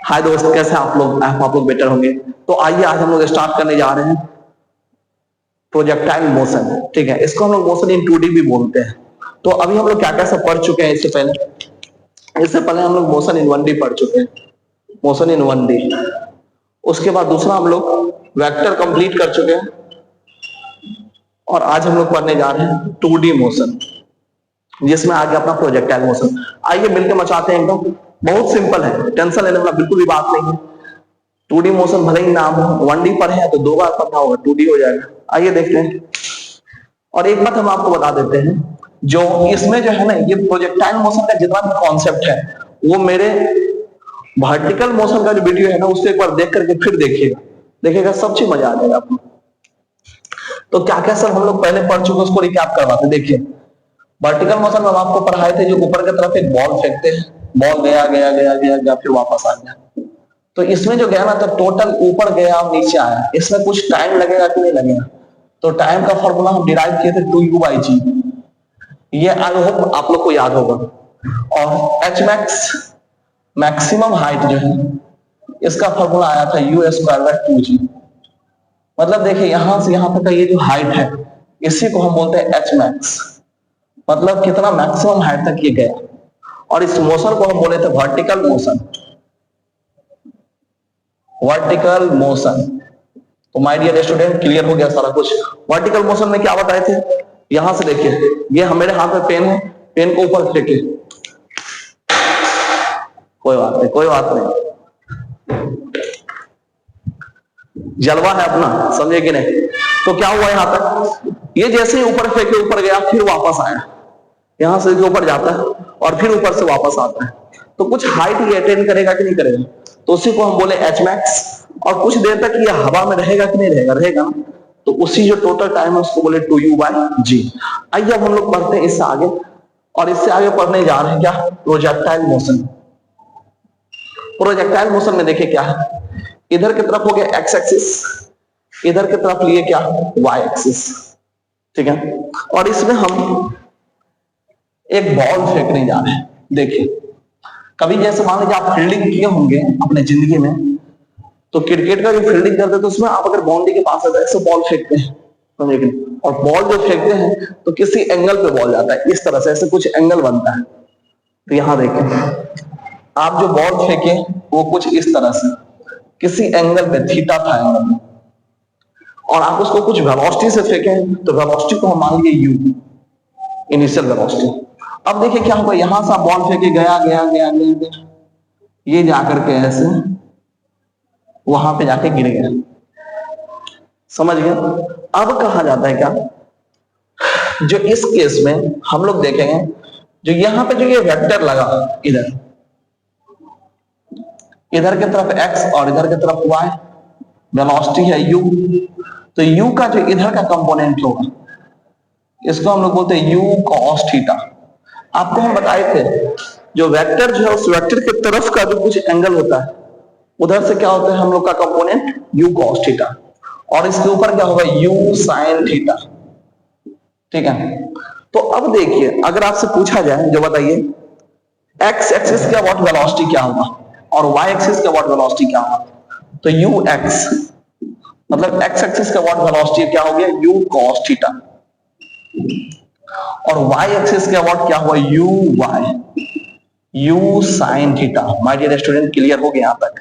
हाय दोस्त, कैसे आप लोग बेटर होंगे। तो आइए आज हम लोग स्टार्ट करने जा रहे हैं प्रोजेक्टाइल मोशन। ठीक है, इसको हम लोग मोशन इन 2D भी बोलते हैं। तो अभी हम लोग क्या क्या सब पढ़ चुके हैं इससे पहले हम लोग मोशन इन 1D पढ़ चुके हैं, मोशन इन 1D। उसके बाद दूसरा हम लोग वेक्टर कंप्लीट कर चुके हैं और आज हम लोग पढ़ने जा रहे हैं 2D मोशन, जिसमें आगे अपना प्रोजेक्टाइल मोशन। आइए मिलकर मचाते हैं एकदम। बहुत सिंपल है, टेंशन लेने वाला बिल्कुल भी बात नहीं है। 2D मोशन भले ही नाम हो, 1D पढ़े हैं तो 2 बार पढ़ना होगा, 2D हो जाएगा। आइए देखते हैं। और एक बात हम आपको बता देते हैं, जो इसमें जो है ना, ये प्रोजेक्टाइल मोशन का जितना भी कॉन्सेप्ट है वो मेरे वर्टिकल मोशन का जो वीडियो है ना, उससे एक बार देख करके फिर देखिएगा सब चीज मजा आ जाएगा आपको। तो क्या क्या सब हम लोग पहले पढ़ चुके उसको रिकैप करवाते। देखिए, वर्टिकल मोशन में हम आपको पढ़ाए थे, जो ऊपर की तरफ एक बॉल फेंकते हैं, बॉल गया गया गया गया गया फिर वापस आ गया। तो इसमें जो गया ना, तो टोटल ऊपर गया और नीचे आया। इसमें कुछ टाइम लगेगा कि नहीं लगेगा? तो टाइम का फॉर्मूला हम डिराइव किए थे 2u/g। ये आई होप आप लोग को याद होगा। और एच मैक्स मैक्सिमम हाइट जो है, इसका फॉर्मूला आया था u²/2g। मतलब देखिए, यहां से यहां तक का ये जो हाइट है, इसी को हम बोलते हैं एच मैक्स। मतलब कितना मैक्सिमम हाइट तक ये गया। और इस मोशन को हम बोले थे वर्टिकल मोशन। Vertical motion. तो माय डियर स्टूडेंट, क्लियर हो गया सारा कुछ। वर्टिकल मोशन में क्या बताए थे? यहां से देखिए, ये मेरे हाथ में पेन है, पेन को ऊपर फेंके, कोई बात नहीं, कोई बात नहीं, जलवा है अपना, समझे कि नहीं। तो क्या हुआ यहां तक, ये जैसे ही ऊपर फेंके ऊपर गया, फिर वापस आया। यहां से ऊपर जाता है और फिर ऊपर से वापस आता है। तो कुछ हाइट ये अटेन करेगा कि नहीं करेगा? तो उसी को हम बोले एच मैक्स। और कुछ देर तक ये हवा में रहेगा कि नहीं रहेगा? रहेगा। तो उसी जो टोटल टाइम है उसको बोले 2u/g। आइए अब हम लोग पढ़ते हैं इससे आगे। और इससे आगे पढ़ने जा रहे हैं क्या? Projectile motion. प्रोजेक्टाइल मोशन में देखिए क्या है, इधर की तरफ हो गया एक्स एक्सिस, इधर की तरफ लिए क्या? Y axis. ठीक है, और इसमें हम एक बॉल फेंकने जा रहे हैं। देखिए, कभी जैसे मान लीजिए आप फील्डिंग किए होंगे अपने जिंदगी में, तो क्रिकेट का जो फील्डिंग करते हैं तो उसमें आप अगर बाउंड्री के पास है ऐसे बॉल फेंकते हैं, और बॉल जो फेंकते हैं तो किसी एंगल पे बॉल जाता है, इस तरह से ऐसे कुछ एंगल बनता है। तो यहां देखें, आप जो बॉल फेंके वो कुछ इस तरह से किसी एंगल पे, थीटा था एंगल में, और आप उसको कुछ वेलोसिटी से फेंके, तो वेलोसिटी को हम मान लिए u, इनिशियल वेलोसिटी। अब देखिए क्या होगा, यहां से आप बॉल फेंके गया गया गया गया गया, ये जाकर के ऐसे वहां पे जाके गिर गया। समझ गया? अब कहा जाता है क्या, जो इस केस में हम लोग देखेंगे, जो यहां पे जो ये वेक्टर लगा इधर की तरफ x और इधर की तरफ y, वेलोसिटी है u। तो u का जो इधर का कंपोनेंट होगा, इसको हम लोग बोलते हैं u cos थीटा। आपको हम बताए थे, जो वेक्टर जो है उस वेक्टर की तरफ का जो कुछ एंगल होता है, उधर से क्या होता है हम लोग का कंपोनेंट u cos थीटा, और इसके ऊपर क्या होगा u sin थीटा। ठीक है, तो अब देखिए, अगर आपसे पूछा जाए, जो बताइए x एक्सिस का व्हाट वेलोसिटी क्या होगा और y एक्सिस का व्हाट वेलोसिटी क्या होगा? तो ux, मतलब x एक्सिस का व्हाट वेलोसिटी क्या हो गया? u cos theta. और y एक्सिस का व्हाट क्या हुआ? u sin theta. My dear student, clear हो गया यहां तक?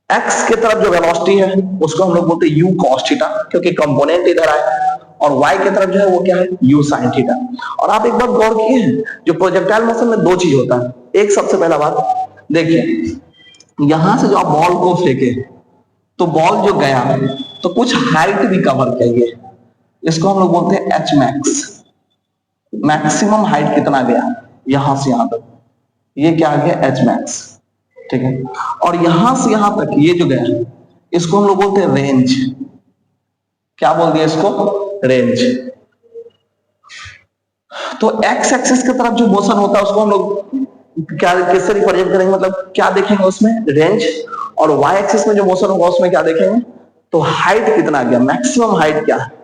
x की तरफ जो वेलोसिटी है उसको हम लोग बोलते हैं u cos थीटा, क्योंकि कंपोनेंट इधर आए, और y की तरफ जो है वो क्या है? u sin theta. और आप एक बात गौर किए हैं, जो प्रोजेक्टाइल मोशन में दो चीज होता है। एक, सबसे पहला बात देखिए, यहां से जो आप बॉल को फेंके, तो बॉल जो गया तो कुछ हाइट भी कवर किए, इसको हम लोग बोलते हैं एच मैक्स। मैक्सिमम हाइट कितना गया यहां से यहां तक, ये क्या आ गया? H max. ठीक है, और यहां से यहां तक ये जो गया, इसको हम लोग बोलते हैं रेंज। क्या बोल दिया इसको? रेंज। तो एक्स एक्सिस की तरफ जो मोशन होता है उसको हम लोग क्या किससे रिप्रेजेंट करेंगे, मतलब क्या देखेंगे उसमें? रेंज। और वाई एक्सिस में जो मोशन होगा उसमें क्या देखेंगे? तो हाइट कितना गया, मैक्सिमम हाइट क्या है।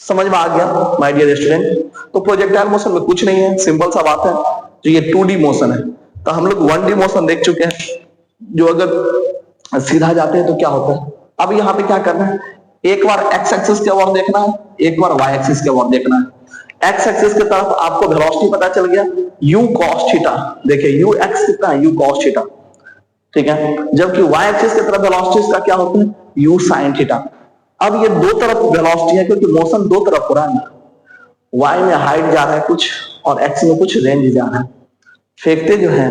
समझ में आ गया माय डियर स्टूडेंट? तो प्रोजेक्टाइल मोशन में कुछ नहीं है, सिंपल सा बात है। जो ये 2D मोशन है, तो हम लोग 1D मोशन देख चुके हैं। जो अगर सीधा जाते हैं तो क्या होता है। अब यहाँ पे क्या करना है, एक बार एक्स एक्सिस के ओर देखना है, एक बार वाई एक्सिस के ओर देखना है। एक्स एक्सिस की तरफ आपको वेलोसिटी पता चल गया, u cos थीटा। देखिए यू एक्स कितना है, u cos थीटा, ठीक है। जबकि वाई एक्सिस की तरफ वेलोसिटी का क्या होता है, u sin थीटा। अब ये दो तरफ वेलोसिटी है क्योंकि मोशन दो तरफ हो रहा है, वाई में हाइट जा रहा है कुछ और एक्स में कुछ रेंज जा रहा है। फेंकते जो है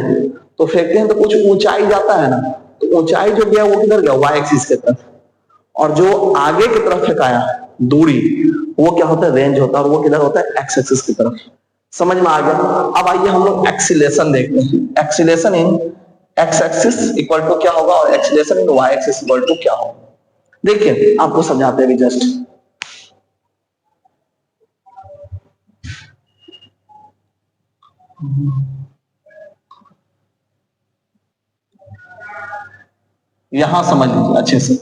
तो फेंकते हैं तो कुछ ऊंचाई जाता है ना, तो ऊंचाई जो गया वो किधर गया, वाई एक्सिस की तरफ। और जो आगे की तरफ फेंकाया दूरी, वो क्या होता है, रेंज होता है, और वो किधर होता है, एक्स एक्सिस की तरफ। समझ में आ गया। अब आइए हम लोग एक्सीलेशन देखते हैं। Acceleration in X axis equal to क्या होगा और acceleration in Y axis equal to क्या होगा। देखिए आपको समझाते हैं जस्ट। यहां समझ लीजिए अच्छे से,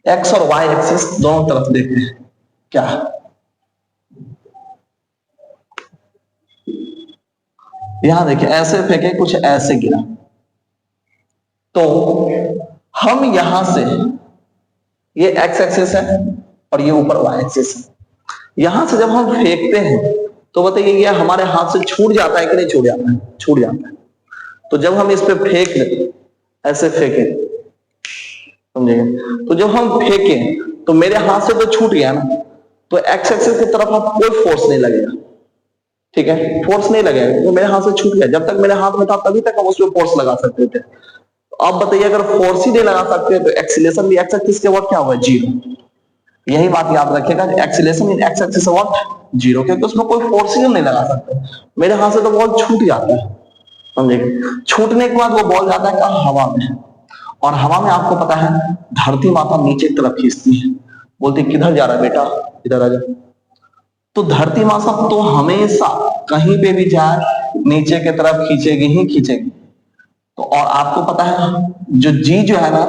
एक्स और वाई एक्सिस दोनों तरफ देखते हैं क्या है। यहां देखिए ऐसे फेंके, कुछ ऐसे गिरा, तो हम यहां से, ये एक्स एक्सिस है और ये ऊपर वाई एक्सिस है, यहां से जब हम फेंकते हैं तो बताइए ये हमारे हाथ से छूट जाता है कि नहीं छूट जाता है, छूट जाता है। तो जब हम इस पे फेंक दें, ऐसे फेंके, समझेंगे, तो जब हम फेंके तो मेरे हाथ से तो छूट गया ना, तो एक्स एक्सिस की तरफ अब कोई फोर्स नहीं लगेगा, ठीक है, फोर्स नहीं लगेगा, तो मेरे हाथ से छूट गया। जब तक मेरे हाथ में था तभी तक हम उसमें फोर्स लगा सकते थे। तो अब बताइए अगर फोर्स ही नहीं लगा सकते तो एक्सीलेशन भी एक्स एक्सिस के वर्ड क्या होगा, जीरो। यही बात याद रखिएगा, acceleration in X axis what, zero, क्योंकि उसमें कोई फोर्स ही नहीं लगा सकते। मेरे हाथ से तो बॉल छूट जाता है, समझिए। छूटने के बाद वो बॉल जाता है कहाँ, हवा में, और हवा में आपको पता है धरती माता नीचे की तरफ खींचती है, बोलती किधर जा रहा है बेटा, इधर आ जा। तो धरती माता तो हमेशा कहीं पे भी जाए नीचे की तरफ खींचेगी ही खींचेगी। तो और आपको पता है जो जी जो है ना,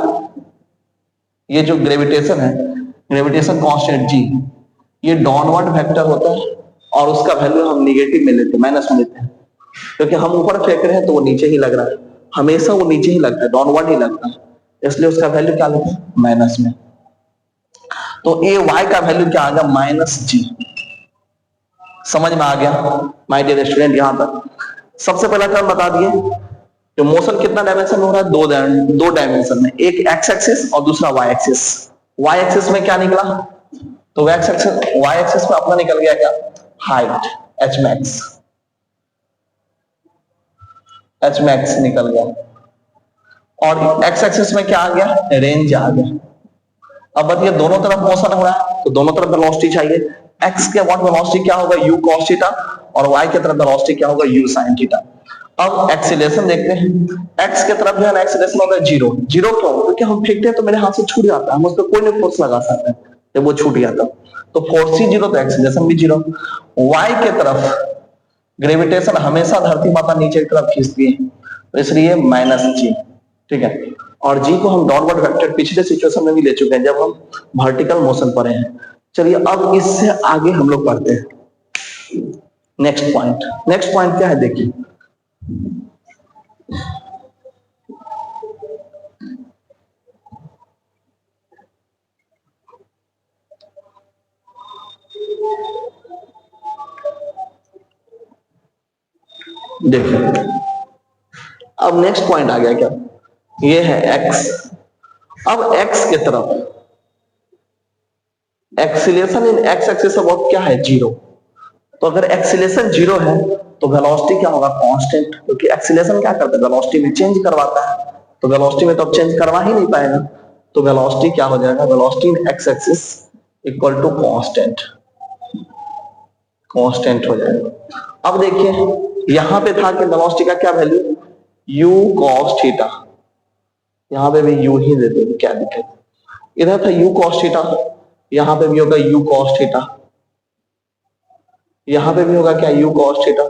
ये जो ग्रेविटेशन है, ग्रेविटेशन कांस्टेंट जी, ये डाउनवर्ड वेक्टर होता है और उसका वैल्यू हम निगेटिव में लेते हैं, माइनस में लेते हैं, क्योंकि हम ऊपर फेंक रहे हैं तो वो नीचे ही लग रहा है, हमेशा वो नीचे ही लगता है, डाउनवर्ड ही लगता है, इसलिए उसका वैल्यू क्या लेते हैं, माइनस में। तो ए वाई का वैल्यू क्या आ गया, माइनस जी। समझ में आ गया माय डियर स्टूडेंट। यहां तक सबसे पहला टर्म बता दिए, जो मोशन कितना डायमेंशन में हो रहा है, दो डायमेंशन में, एक एक्स एक्सिस और दूसरा वाई एक्सिस। वाई एक्सिस में क्या निकला, तो वाई एक्सिस में अपना निकल गया क्या, height, H max, H max निकल गया, और एक्स एक्सिस में क्या आ गया, रेंज आ गया। अब बताइए दोनों तरफ मोशन हो रहा है तो दोनों तरफ वेलोसिटी चाहिए। एक्स के व्हाट वेलोसिटी क्या होगा, u cos थीटा, और y के तरफ वेलोसिटी क्या होगा, u sin थीटा। अब एक्सीलरेशन देखते हैं, x के तरफ जो है एक्सीलरेशन होगा जीरो। जीरो क्यों, क्योंकि हम फेंकते हैं तो मेरे हाथ से छूट जाता है, हम उस पर कोई नहीं फोर्स लगा सकते हैं, जब वो छूट गया तो फोर्स ही जीरो तो एक्सीलरेशन भी जीरो। y के तरफ ग्रेविटेशन हमेशा धरती माता नीचे की तरफ खींचती है, तो इसलिए माइनस जी, ठीक है। और जी को हम डाउनवर्ड वेक्टर पिछले सिचुएशन में भी ले चुके हैं जब हम वर्टिकल मोशन पर हैं। चलिए अब इससे आगे हम लोग पढ़ते हैं नेक्स्ट पॉइंट। नेक्स्ट पॉइंट क्या है देखिए, देखिए अब नेक्स्ट पॉइंट आ गया क्या, ये है एक्स। अब एक्स के तरफ एक्सीलरेशन इन एक्स एक्सिस अब क्या है, जीरो। तो अगर एक्सीलरेशन जीरो है तो वेलोसिटी क्या होगा, कांस्टेंट, क्योंकि एक्सीलरेशन क्या करता है, वेलोसिटी में चेंज करवाता है, तो वेलोसिटी में तो अब चेंज करवा ही नहीं पाएगा, तो वेलोसिटी क्या हो जाएगा, velocity in X axis equal to constant, constant हो जाएगा। अब देखिए यहां पे था कि वेलोसिटी का क्या वैल्यू, u cos थीटा, यहां पे भी u ही दे देंगे, क्या दिक्कत, इधर था u cos थीटा, यहां पे भी होगा u cos थीटा, यहां पे भी होगा क्या, u cos थीटा।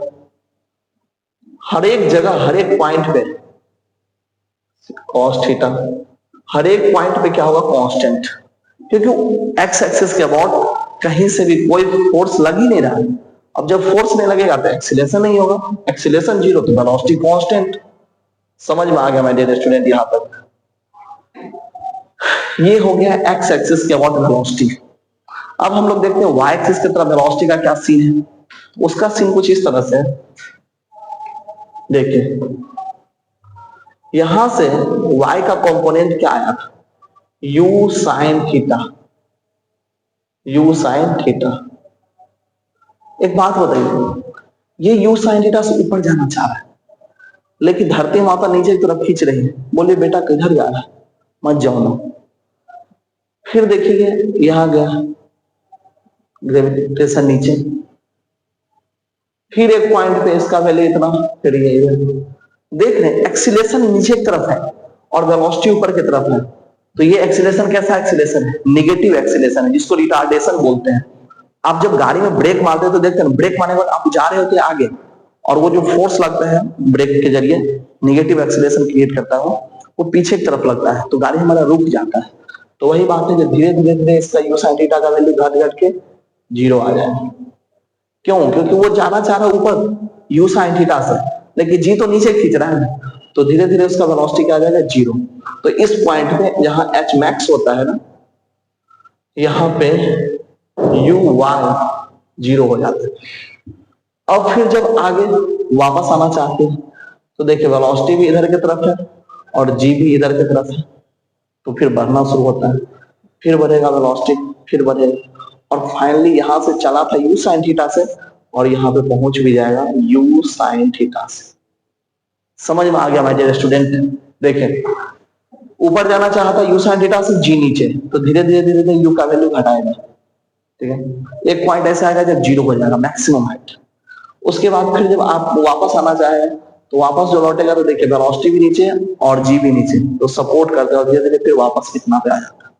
हर एक जगह हर एक पॉइंट पे cos थीटा, हर एक पॉइंट पे क्या होगा, कांस्टेंट, क्योंकि एक्स एक्सिस के अबाउट कहीं से भी कोई फोर्स लग ही नहीं रहा है, अब जब फोर्स नहीं लगेगा तो एक्सीलरेशन नहीं होगा, एक्सीलरेशन जीरो तो वेलोसिटी कांस्टेंट। समझ में आ गया मेरे स्टूडेंट? यहां तक ये हो गया एक्स एक्सिस के अबाउट वेलोसिटी। अब हम लोग देखते हैं वाई एक्सिस की तरफ वेलोसिटी का क्या सीन है। उसका सीन कुछ इस तरह से, देखिए यहां से y का कंपोनेंट क्या आया था, u sine theta, u sine theta. एक बात बताइए, ये u साइन थीटा से ऊपर जाना चाह रहा है, लेकिन धरती माता नीचे की तरफ खींच रही है। बोले बेटा किधर जा रहा है, मत जाओ ना। फिर देखिए यहां गया ग्रेविटेशन नीचे, फिर एक पॉइंट पे इसका वैल्यू इतना, फिर ये देख रहे हैं एक्सीलरेशन नीचे की तरफ है और वेलोसिटी ऊपर की तरफ है। तो ये एक्सीलरेशन कैसा एक्सीलरेशन है, निगेटिव एक्सीलरेशन है, जिसको रिटार्डेशन बोलते हैं। आप जब गाड़ी में ब्रेक मारते हो तो देखते हैं ब्रेक मारने के बाद आप जा रहे होते हैं आगे, और वो जो फोर्स लगता है ब्रेक के जरिए निगेटिव एक्सीलरेशन क्रिएट करता है, वो पीछे की तरफ लगता है, तो गाड़ी हमारा रुक जाता है। तो वही बात है, जो धीरे धीरे धीरे इसका यू साइन थीटा का वैल्यू घट घट के जीरो आ जाएगा। क्यों? क्योंकि वो जाना चाह रहा है ऊपर यू साइन थीटा से, लेकिन जी तो नीचे खींच रहा है, तो धीरे धीरे उसका वेलोसिटी क्या आ जाएगा, जीरो। तो इस पॉइंट पे जहां एच मैक्स होता है ना, यहां पे यू वाई जीरो हो जाता है। अब फिर जब आगे वापस आना चाहते हैं तो देखिए वेलोसिटी भी इधर की तरफ है और जी भी इधर की तरफ है, तो फिर बढ़ना शुरू होता है, फिर बढ़ेगा वेलोसिटी, फिर बढ़ेगा, और फाइनली यहां से चला था यू साइन थीटा से और यहां पे पहुंच भी जाएगा यू साइन थीटा से। समझ में आ गया मेरे स्टूडेंट? देखें ऊपर जाना चाहा था यू साइन थीटा से जी नीचे, तो धीरे धीरे धीरे धीरे यू का वैल्यू घटाएगा, ठीक है। एक पॉइंट ऐसा आएगा जब जीरो हो जाएगा मैक्सिमम हाइट। उसके बाद फिर जब आप वापस आना चाहे तो वापस जो लौटेगा तो देखिए वेलोसिटी भी नीचे और जी भी नीचे, तो सपोर्ट करते हैं और धीरे धीरे फिर वापस कितना पे आ जाता है,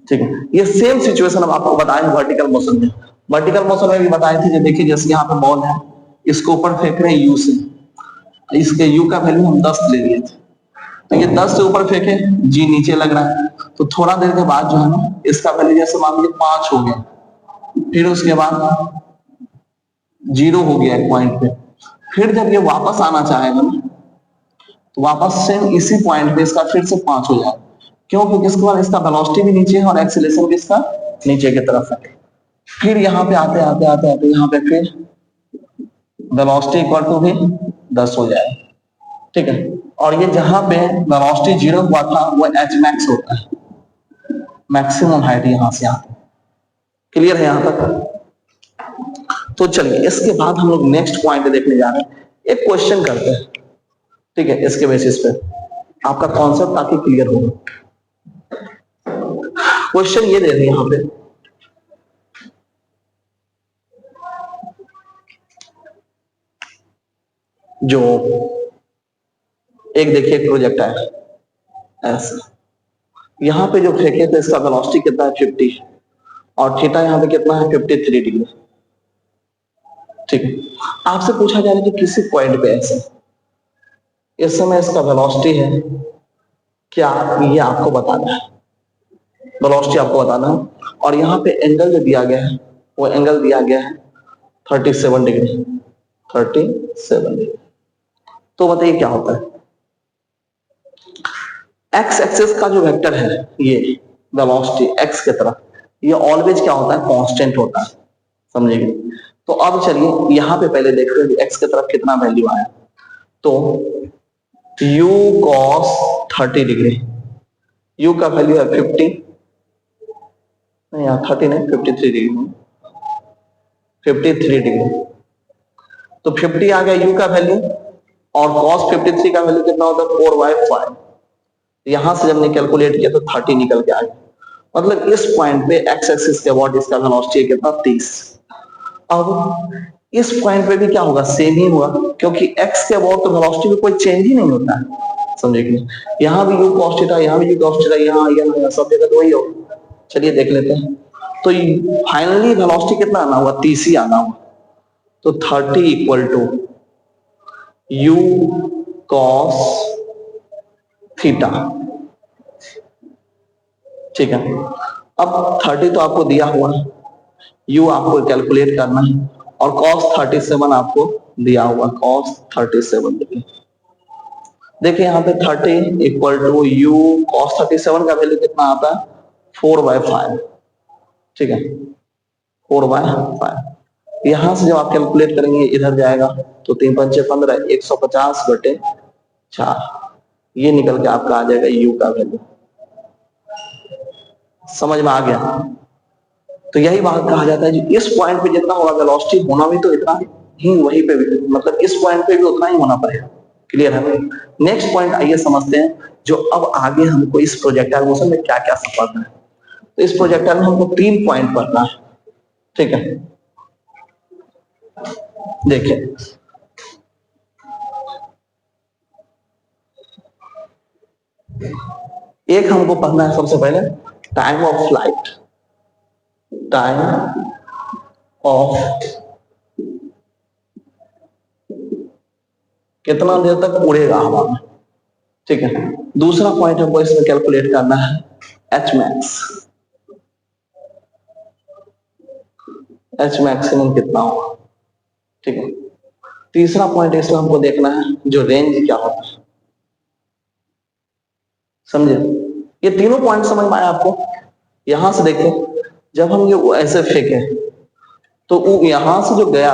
ठीक है। ये सेम सिचुएशन हम आपको बताए हैं वर्टिकल मोशन में। वर्टिकल मोशन में भी बताए थे, जो देखिए जैसे यहाँ पे बॉल है, इसको ऊपर फेंक रहे हैं यू से, इसके यू का वैल्यू हम 10 ले लिए थे, तो ये 10 से ऊपर फेंके, जी नीचे लग रहा है, तो थोड़ा देर के बाद जो है ना इसका वैल्यू जैसे मान लीजिए 5 हो गया, फिर उसके बाद जीरो हो गया एक पॉइंट पे। फिर जब ये वापस आना चाहेगा ना तो वापस से इसी पॉइंट पे इसका फिर से 5 हो जाएगा। क्यों? क्योंकि इसके बाद इसका वेलोसिटी भी नीचे है और एक्सीलरेशन भी इसका नीचे की तरफ है। फिर यहाँ पे आते आते आते आते यहाँ पे फिर वेलोसिटी इक्वल टू भी 10 हो जाए, ठीक है। और ये जहां पे वेलोसिटी जीरो हुआ था वो एच मैक्स होता है, मैक्सिमम हाइट यहां से आती है। क्लियर है यहां तक? तो चलिए इसके बाद हम लोग नेक्स्ट पॉइंट देखने जा रहे हैं, एक क्वेश्चन करते हैं, ठीक है। इसके बेसिस पे आपका कॉन्सेप्ट ताकि क्लियर हो। क्वेश्चन ये दे रहे हैं यहां पे, जो एक देखिए प्रोजेक्ट है ऐसा, यहां पे जो फेंके थे इसका वेलोसिटी कितना है 50, और थीटा यहां पे कितना है 53 डिग्री, ठीक है। आपसे पूछा जा रहा है कि किसी पॉइंट पे ऐसे इस समय इसका वेलोसिटी है क्या, ये आपको बताना है, वेलोसिटी आपको बताना है। और यहाँ पे एंगल जो दिया गया है वो एंगल दिया गया है 37 डिग्री, 37 डिग्री। तो बताइए क्या होता है, एक्स एक्सिस का जो वेक्टर है ये वेलोसिटी एक्स की तरफ, ये ऑलवेज क्या होता है, कांस्टेंट होता है, समझिए। तो अब चलिए यहाँ पे पहले देखते हैं एक्स की तरफ कितना वैल्यू आया। तो u cos 30 डिग्री, u का वैल्यू है 50, नहीं यहाँ 30 नहीं 53 डिग्री, 53 डिग्री। तो 50 आ गया u का वैल्यू, और cos 53 का वैल्यू कितना होता है 4/5। यहां से जब कैलकुलेट किया तो 30 निकल के आ गया। मतलब इस पॉइंट पे एक्स एक्सिस के अबाउट इसका वेलोसिटी कितना 30। अब इस पॉइंट पे भी क्या होगा, सेम ही होगा, क्योंकि एक्स के अबाउट तो वेलोसिटी में कोई चेंज ही नहीं होता है, समझे कि यहाँ भी u cos थीटा, यहाँ भी u cos थीटा, यहाँ सब जगह तो वही होगा। चलिए देख लेते हैं। तो फाइनली वेलोसिटी कितना आना होगा, 30 ही आना होगा। तो 30 equal to u cos theta, ठीक है। अब 30 तो आपको दिया हुआ है, u आपको कैलकुलेट करना है, और cos 37 आपको दिया हुआ, cos 37 देखिए यहाँ पे 30 इक्वल टू u cos 37 का वैल्यू कितना आता है 4/5, ठीक है 4/5। यहां से जब आप कैलकुलेट करेंगे इधर जाएगा तो 3 पंचे 15, 150/4 ये निकल के आपका आ जाएगा u का वैल्यू। समझ में आ गया? तो यही बात कहा जाता है इस पॉइंट पे जितना होगा वेलोसिटी होना भी तो इतना ही, वहीं पे भी मतलब इस पॉइंट पे भी उतना ही होना पड़ेगा। क्लियर है? नेक्स्ट पॉइंट आइए समझते हैं जो अब आगे हमको इस प्रोजेक्टाइल मोशन में क्या क्या सब पढ़ना है। तो इस प्रोजेक्टाइल में हमको 3 पॉइंट पढ़ना है, ठीक है। देखिए एक हमको पढ़ना है सबसे पहले time of flight, time of कितना देर तक उड़ेगा हवा में, ठीक है। दूसरा पॉइंट हमको इसमें कैलकुलेट करना है एच मैक्स, एच मैक्सिमम कितना होगा, ठीक है। तीसरा पॉइंट इसमें हमको देखना है जो रेंज क्या होता है, समझे? ये तीनों पॉइंट समझ में आया आपको? यहां से देखिए जब हम ये ऐसे फेंके तो वो यहां से जो गया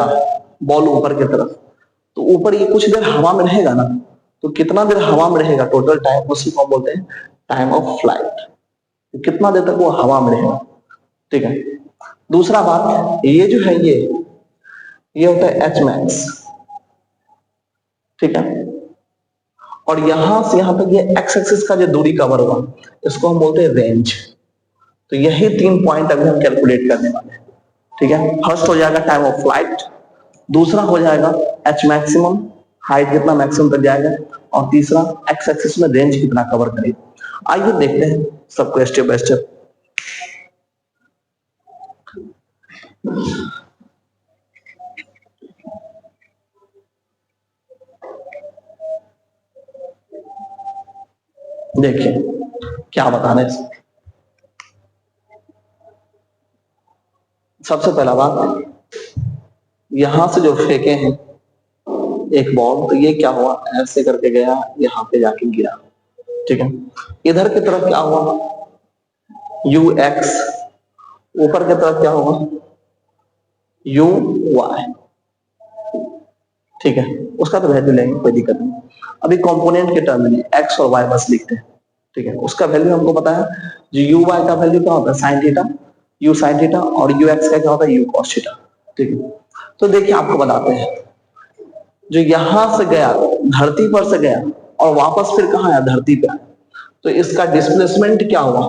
बॉल ऊपर की तरफ, तो ऊपर ये कुछ देर हवा में रहेगा ना, तो कितना देर हवा में रहेगा टोटल टाइम, उसी को हम बोलते हैं टाइम ऑफ फ्लाइट। कितना देर तक वो हवा में रहेगा, ठीक है। दूसरा बात ये जो है ये होता है एच मैक्स, ठीक है। और यहां से यहां तक ये एक्स एक्सिस का जो दूरी कवर हुआ इसको हम बोलते हैं रेंज। तो यही 3 पॉइंट अभी हम कैलकुलेट करने वाले हैं, ठीक है। फर्स्ट हो जाएगा टाइम ऑफ फ्लाइट, दूसरा हो जाएगा एच मैक्सिमम, हाइट कितना मैक्सिमम तक जाएगा, और तीसरा एक्स एक्सिस में रेंज कितना कवर करेगा। आइए देखते हैं सबको स्टेप बाय स्टेप। देखिए क्या बता रहे हैं। सबसे पहला बात यहां से जो फेंके हैं एक बॉल, तो ये क्या हुआ ऐसे करके गया यहां पे जाके गिरा, ठीक है। इधर की तरफ क्या हुआ यू एक्स, ऊपर की तरफ क्या होगा यू वाई, ठीक है। उसका तो वैल्यू लेंगे कोई दिक्कत नहीं। अभी कंपोनेंट के टर्म में एक्स और वाई बस लिखते हैं, ठीक है। उसका वैल्यू हमको पता है जो यू वाई का वैल्यू क्या होता है sine theta, you sine theta, और यू एक्स का क्या होता है यू कॉस थीटा, ठीक है। तो देखिए आपको बताते हैं जो यहां से गया धरती पर से गया और वापस फिर कहां आया धरती पे, तो इसका डिस्प्लेसमेंट क्या हुआ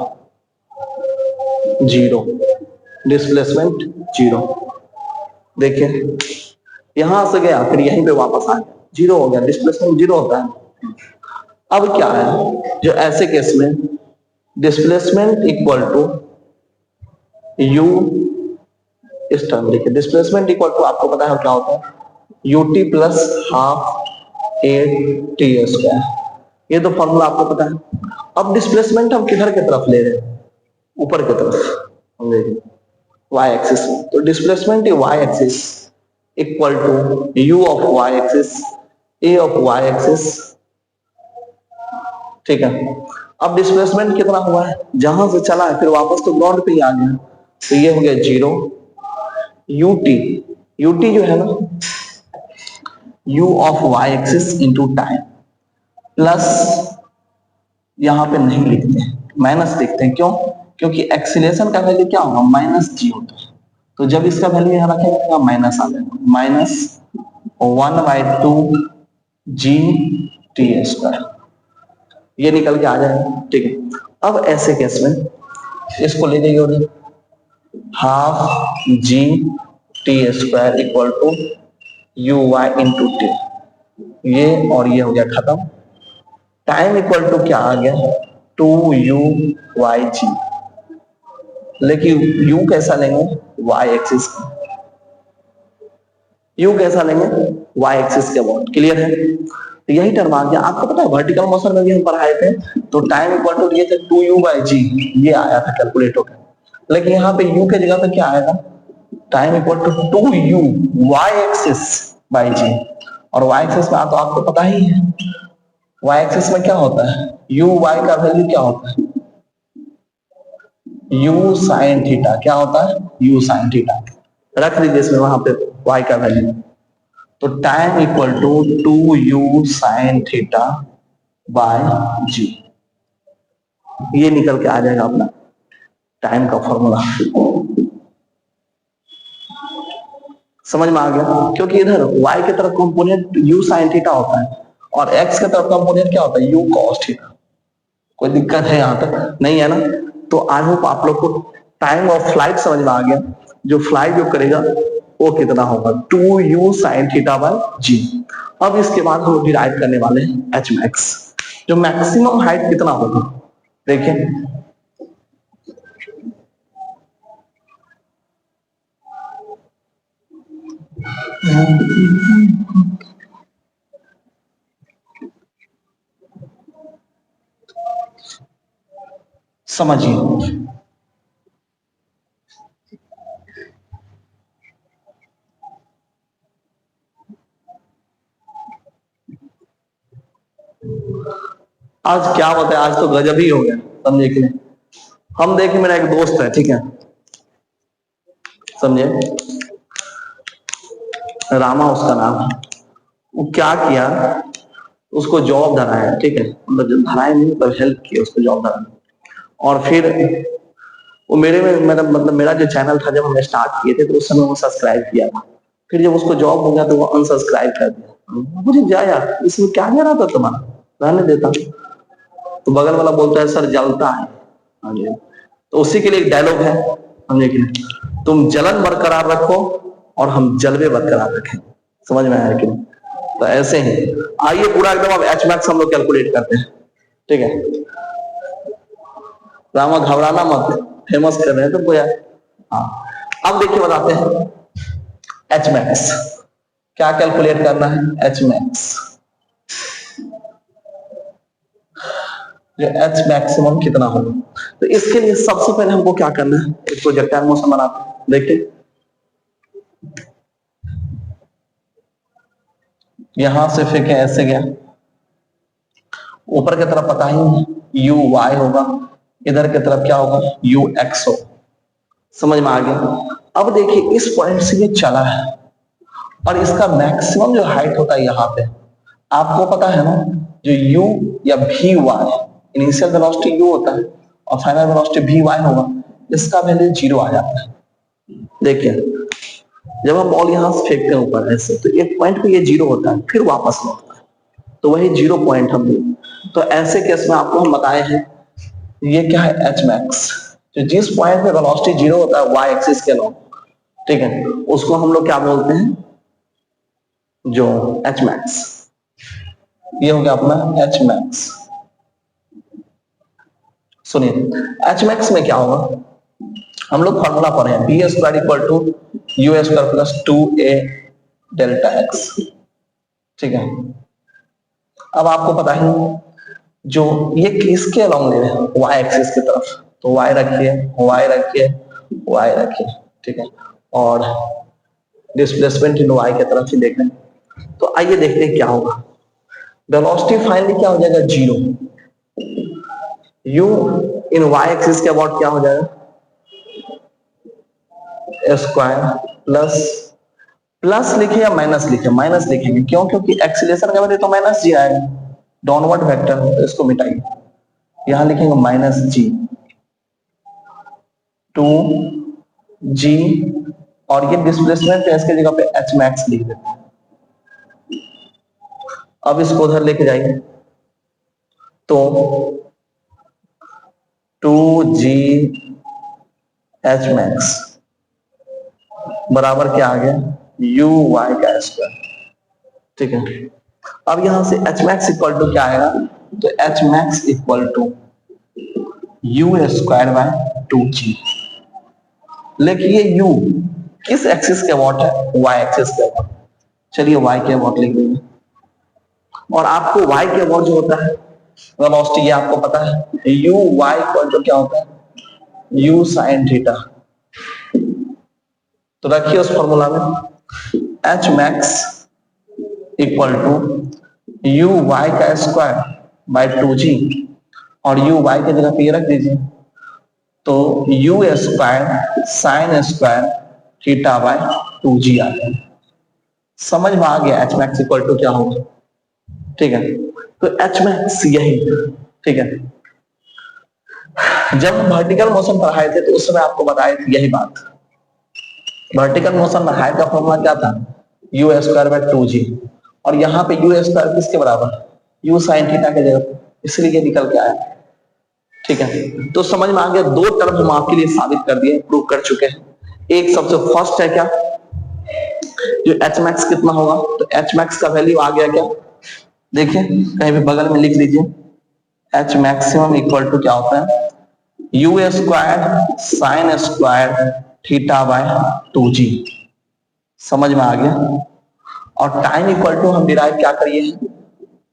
0, डिस्प्लेसमेंट 0। देखिए यहां से गया फिर यहीं पे वापस आया 0 हो गया, डिस्प्लेसमेंट 0 होता है। अब क्या है जो ऐसे केस में डिस्प्लेसमेंट इक्वल टू यू, इस टर्म देखिए डिस्प्लेसमेंट इक्वल टू आपको पता है क्या होता है ut plus half A T square, ये तो फॉर्मूला आपको पता है। अब डिस्प्लेसमेंट हम किधर की तरफ ले रहे हैं ऊपर की तरफ, हम देखिए y एक्सिस में, तो displacement y axis equal to u of y axis a of y axis, ठीक है। अब डिस्प्लेसमेंट कितना हुआ है जहां से चला है फिर वापस तो ग्राउंड पे ही आ गया, तो ये हो गया 0 ut जो है ना u of y axis into time, plus यहां पे नहीं लिखते हैं माइनस लिखते हैं, क्यों? क्योंकि एक्सीलरेशन का वैल्यू क्या होगा -g होता है, तो जब इसका वैल्यू यहां रखेंगे माइनस आ जाएगा, -1/2 g टी स्क्वायर, ये निकल के आ जाएगा, ठीक है। अब ऐसे केस में इसको ले जाइए half G T square equal to U Y into T, ये और ये हो गया खत्म। टाइम इक्वल टू क्या आ गया 2u वाई जी, लेकिन u कैसा लेंगे y एक्सिस, u कैसा लेंगे y एक्सिस के अबाउट। क्लियर है? तो यही टर्म आ गया। आपको पता है वर्टिकल मोशन में भी हम पढ़ाए थे, तो टाइम इक्वल टू ये थे 2u बाई जी, ये आया था कैलकुलेट होकर, लेकिन यहाँ पे u के जगह पे क्या आएगा time equal to 2u y axis by G. और y एक्सिस में तो आपको पता ही है y एक्सिस में क्या होता है, u y का वैल्यू क्या होता है, u साइन थीटा। क्या होता है, u साइन थीटा। रख दीजिए इसमें वहां पे y का वैल्यू। तो time equal to 2u sine theta by G, ये निकल के आ जाएगा अपना टाइम का फॉर्मूला। समझ में आ गया, क्योंकि इधर y की तरफ कंपोनेंट u साइन थीटा होता है और x की तरफ कंपोनेंट क्या होता है, u cos थीटा। कोई दिक्कत है यहां तक नहीं है ना। तो आई होप आप लोग को टाइम ऑफ फ्लाइट समझ में आ गया। जो फ्लाइट जो करेगा वो कितना होगा, 2u sine theta by G. अब इसके बाद हम डिराइव करने वाले हैं एच मैक्स, जो मैक्सिमम हाइट कितना होगा। देखिए समझिए, आज क्या बताए, आज तो गजब ही हो गया। समझे कि नहीं, हम देखे मेरा एक दोस्त है, ठीक है, समझे, रामा उसका नाम है। वो क्या किया, उसको जॉब धरा है, ठीक है, मतलब जब धराए नहीं मतलब हेल्प किया उसको जॉब धराने। और फिर वो मेरे में मेरा मतलब मेरा जो चैनल था जब हमने स्टार्ट किए थे तो उस समय वो सब्सक्राइब किया था। फिर जब उसको जॉब हो गया तो वो अनसब्सक्राइब कर दिया। मुझे जा यार, इसमें क्या कह रहा था तुम्हारा, रहने देता। तो बगल वाला बोलता है सर जलता है। हाँ जी। तो उसी के लिए एक डायलॉग है, समझे कि नहीं, तुम जलन बरकरार रखो और हम जलवे बरकरार रखें। समझ में आया कि नहीं। तो ऐसे ही आइए पूरा एकदम अब एच मैक्स हम लोग कैलकुलेट करते हैं, ठीक है। रामा घबराना मत, फेमस कर रहे हैं तो कोई। हाँ, अब देखिए बताते हैं एच मैक्स क्या कैलकुलेट करना है। एच मैक्स जो एच मैक्सिमम कितना होगा, तो इसके लिए सबसे पहले हमको क्या करना है, एक प्रोजेक्टाइल मोशन बनाते हैं। देखिए यहां से फेंके ऐसे गया, ऊपर की तरफ पता ही यू वाई होगा, इधर की तरफ क्या होगा, यू एक्स होगा। समझ में आ गया। अब देखिए इस पॉइंट से ये चला है और इसका मैक्सिमम जो हाइट होता है यहाँ पे, आपको पता है ना, जो u या V Y, initial velocity u होता है और फाइनल वेलोसिटी वी वाई होगा, इसका वैल्यू जीरो आ जाता है। देखिए जब हम बॉल यहां से फेंकते हैं ऊपर ऐसे, तो एक पॉइंट पे ये जीरो होता है फिर वापस लौटता है, तो वही जीरो पॉइंट हम लोग। तो ऐसे केस में आपको हम बताए हैं ये क्या है, एच मैक्स। तो जिस पॉइंट पे वेलोसिटी जीरो होता है वाई एक्सिस के अलॉन्ग, ठीक है, उसको हम लोग क्या बोलते हैं, जो एच मैक्स। ये हो गया अपना एच मैक्स। सुनिए एच मैक्स में क्या होगा, हम लोग फॉर्मूला पढ़े हैं, B square equal to U square plus 2a delta X, ठीक है। अब आपको पता ही जो ये किसके अलॉन्ग ले रहे हैं, वाई एक्सिस की तरफ, तो वाई रखिए, वाई रखिए, वाई रखिए, ठीक है। और डिस्प्लेसमेंट इन वाई की तरफ ही देख रहे हैं। तो आइए देखते हैं क्या होगा। वेलोसिटी फाइनली क्या हो जाएगा, zero. U in Y axis के अबाउट क्या हो जाएगा, स्क्वायर प्लस, प्लस लिखे या माइनस लिखे, माइनस लिखेंगे क्यों, क्योंकि एक्सीलरेशन का वैल्यू तो माइनस जी आएगा, डाउनवर्ड वेक्टर है, तो इसको मिटाइए। यहां लिखेंगे माइनस जी, टू जी, और ये डिस्प्लेसमेंट है, इसके जगह पे एच मैक्स लिख देते हैं। अब इसको उधर लेके जाइए, तो टू जी एच मैक्स बराबर क्या आ गया, यू वाई का स्क्वायर, ठीक है। अब यहां से एच मैक्स इक्वल टू क्या आएगा, तो H max equal to U square by two G. लिखिए यू किस एक्सिस के अबाउट है, वाई एक्सिस के अबाउट। चलिए वाई के अबाउट लिख देंगे। और आपको वाई के अबाउट जो होता है वेलोसिटी, ये आपको पता है, यू वाई इक्वल टू क्या होता है, यू साइन थीटा। तो रखिए उस फॉर्मूला में H max equal to U Y का स्क्वायर बाय 2g, और यू वाई की जगह पे ये रख दीजिए, तो you square sine square theta by 2g आ गया। समझ में आ गया एच मैक्स इक्वल टू क्या होगा? ठीक है, तो एच मैक्स यही, ठीक है। जब वर्टिकल मोशन पढ़ाए थे तो उस समय आपको बताए थे यही बात। वर्टिकल मोशन में हाइट का फॉर्मूला क्या था? यू स्क्वायर बाय 2g, और यहाँ पे यू स्क्वायर किसके बराबर? यू साइन थीटा के जगह, इसलिए ये निकल के आया। ठीक है, तो समझ में आ गया। दो टर्म हम आपके लिए साबित कर दिए, प्रूव कर चुके हैं। एक सबसे फर्स्ट है क्या, जो एच मैक्स कितना होगा, तो एच मैक्स का वैल्यू आ गया क्या, देखिए कहीं भी बगल में लिख लीजिए, एच मैक्सिमम इक्वल टू क्या होता है, you square sine square theta by 2g। समझ में आ गया। और टाइम इक्वल टू हम डिराइव क्या करिए,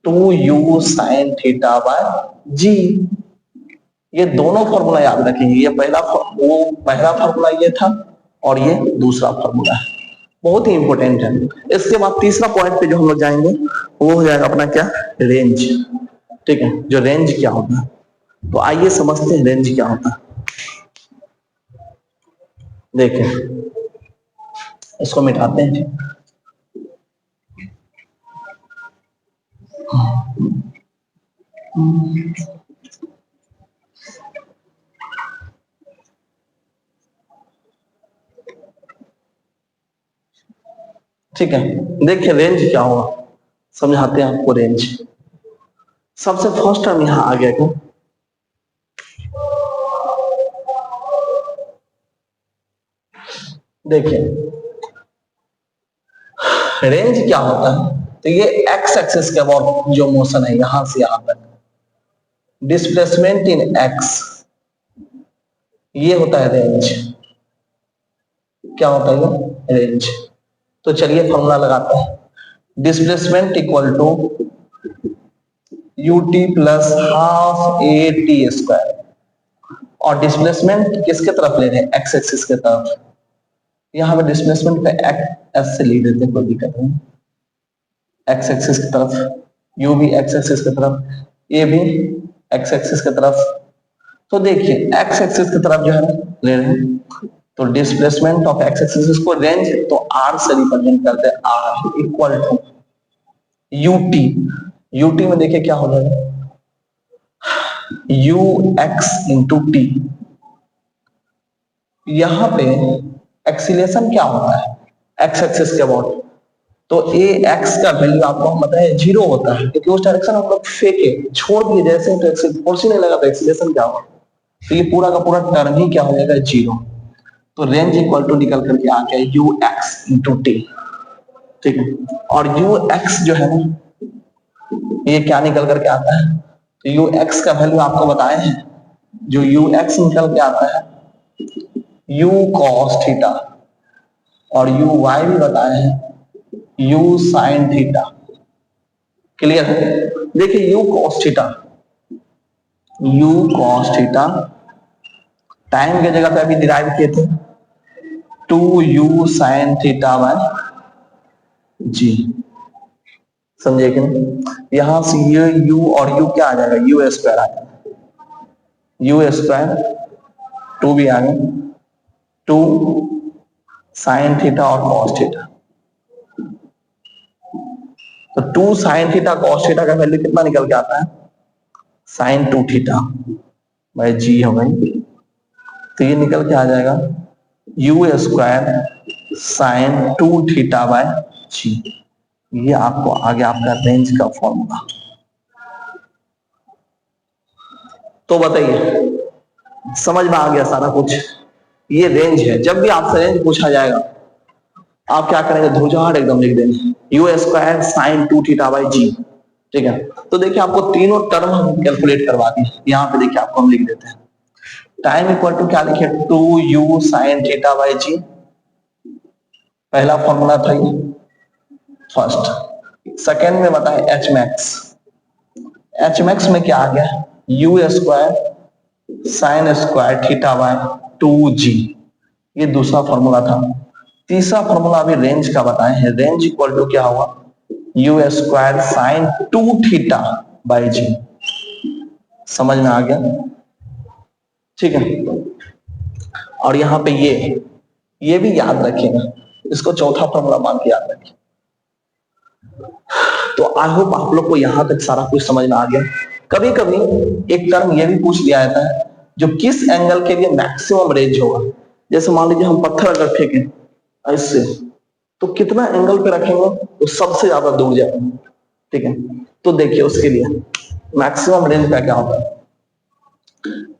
2u sine theta bye g। ये दोनों फॉर्मूला याद रखेंगे, ये पहला फॉर्मूला ये था और ये दूसरा फॉर्मूला है, बहुत ही इंपॉर्टेंट है। इसके बाद तीसरा पॉइंट पे जो हम लोग जाएंगे वो हो जाएगा अपना क्या, रेंज। ठीक है, जो रेंज क्या होता है, तो आइए समझते हैं रेंज क्या होता है। देखिए इसको मिटाते हैं। ठीक है, देखिए रेंज क्या होगा, समझाते हैं आपको रेंज। सबसे फर्स्ट टर्म यहां आ गया क्या, देखिए रेंज क्या होता है, तो ये एक्स एक्सिस के अबाउट जो मोशन है यहां से यहां तक, डिस्प्लेसमेंट इन एक्स, ये होता है रेंज। क्या होता है ये, रेंज। तो चलिए फॉर्मूला लगाते हैं, displacement equal to ut plus half A T square, और डिस्प्लेसमेंट किसके तरफ ले रहे हैं, एक्स एक्सिस के तरफ। यहां पे डिस्प्लेसमेंट पे एस से लिख देते हैं, कोई दिक्कत नहीं, एक्स एक्सिस की तरफ, यू भी एक्स एक्सिस की तरफ, ए भी एक्स एक्सिस की तरफ। तो देखिए एक्स एक्सिस की तरफ जो है ले रहे हैं, तो डिस्प्लेसमेंट ऑफ एक्स एक्सिस को रेंज तो आर से रिप्रेजेंट करते हैं, R equal to UT. UT में देखिए क्या हो जाएगा, यू एक्स इंटू टी। यहां पे एक्सीलेशन क्या होता है, एक्स एक्सिस के अबाउट, तो ए एक्स का वैल्यू आपको हम बताए 0 होता है, क्योंकि उस डायरेक्शन हम लोग फेंके छोड़ दिए जैसे, तो फोर्स ही नहीं लगा, तो एक्सीलेशन क्या होगा, तो ये पूरा का पूरा टर्म ही क्या हो जाएगा, 0। तो रेंज इक्वल टू निकल करके आ गया यू एक्स इंटू टी। ठीक है, और यू एक्स जो है ना, ये क्या निकल करके आता है, तो यू एक्स का वैल्यू आपको बताए हैं, जो यू एक्स निकल के आता है यू कॉस थीटा, और यू वाई भी बताए हैं यू साइन थीटा। क्लियर है, देखिए you cos theta, you cos theta time के जगह पे अभी डिराइव किए थे 2u साइन थीटा बाय जी। समझे कि नहीं, यहां से ये u और u क्या आ जाएगा, यू स्क्वायर आ जाएगा, यू स्क्वायर 2 भी आ गया, 2 साइन थीटा और कॉस थीटा, तो 2 साइन थीटा कॉस थीटा का वैल्यू कितना निकल के आता है, साइन 2 थीटा बाय जी हो गई, तो ये निकल के आ जाएगा U square sine 2 theta by G. ये आपको आगे आपका रेंज का फॉर्मूला। तो बताइए समझ में आ गया सारा कुछ, ये रेंज है। जब भी आपसे रेंज पूछा जाएगा आप क्या करेंगे, ध्रुजाड़ एकदम लिख देंगे, U square sine 2 theta by G. ठीक है, तो देखिए आपको तीनों टर्म हम कैलकुलेट करवा दी, यहाँ पे देखिए आपको हम लिख देते हैं, टाइम इक्वल टू क्या लिखे, 2u साइन थीटा बाय जी, पहला फॉर्मूला था ये फर्स्ट। सेकेंड में बताए एच मैक्स, एच मैक्स में क्या आ गया, you square sine square theta by 2g, ये दूसरा फॉर्मूला था। तीसरा फॉर्मूला अभी रेंज का बताए हैं, रेंज इक्वल टू क्या हुआ, U square sine 2 theta by G. समझ में आ गया, ठीक है। और यहाँ पे ये भी याद रखिएगा, इसको चौथा फॉर्मूला मान के याद रखिए। तो आई होप आप लोग को यहां तक सारा कुछ समझ में आ गया। कभी कभी एक टर्म ये भी पूछ लिया जाता है, जो किस एंगल के लिए मैक्सिमम रेंज होगा। जैसे मान लीजिए हम पत्थर अगर फेंके ऐसे, तो कितना एंगल पे रखेंगे तो सबसे ज्यादा दूर जाएगा, ठीक है। तो देखिए उसके लिए मैक्सिमम रेंज का क्या होता है,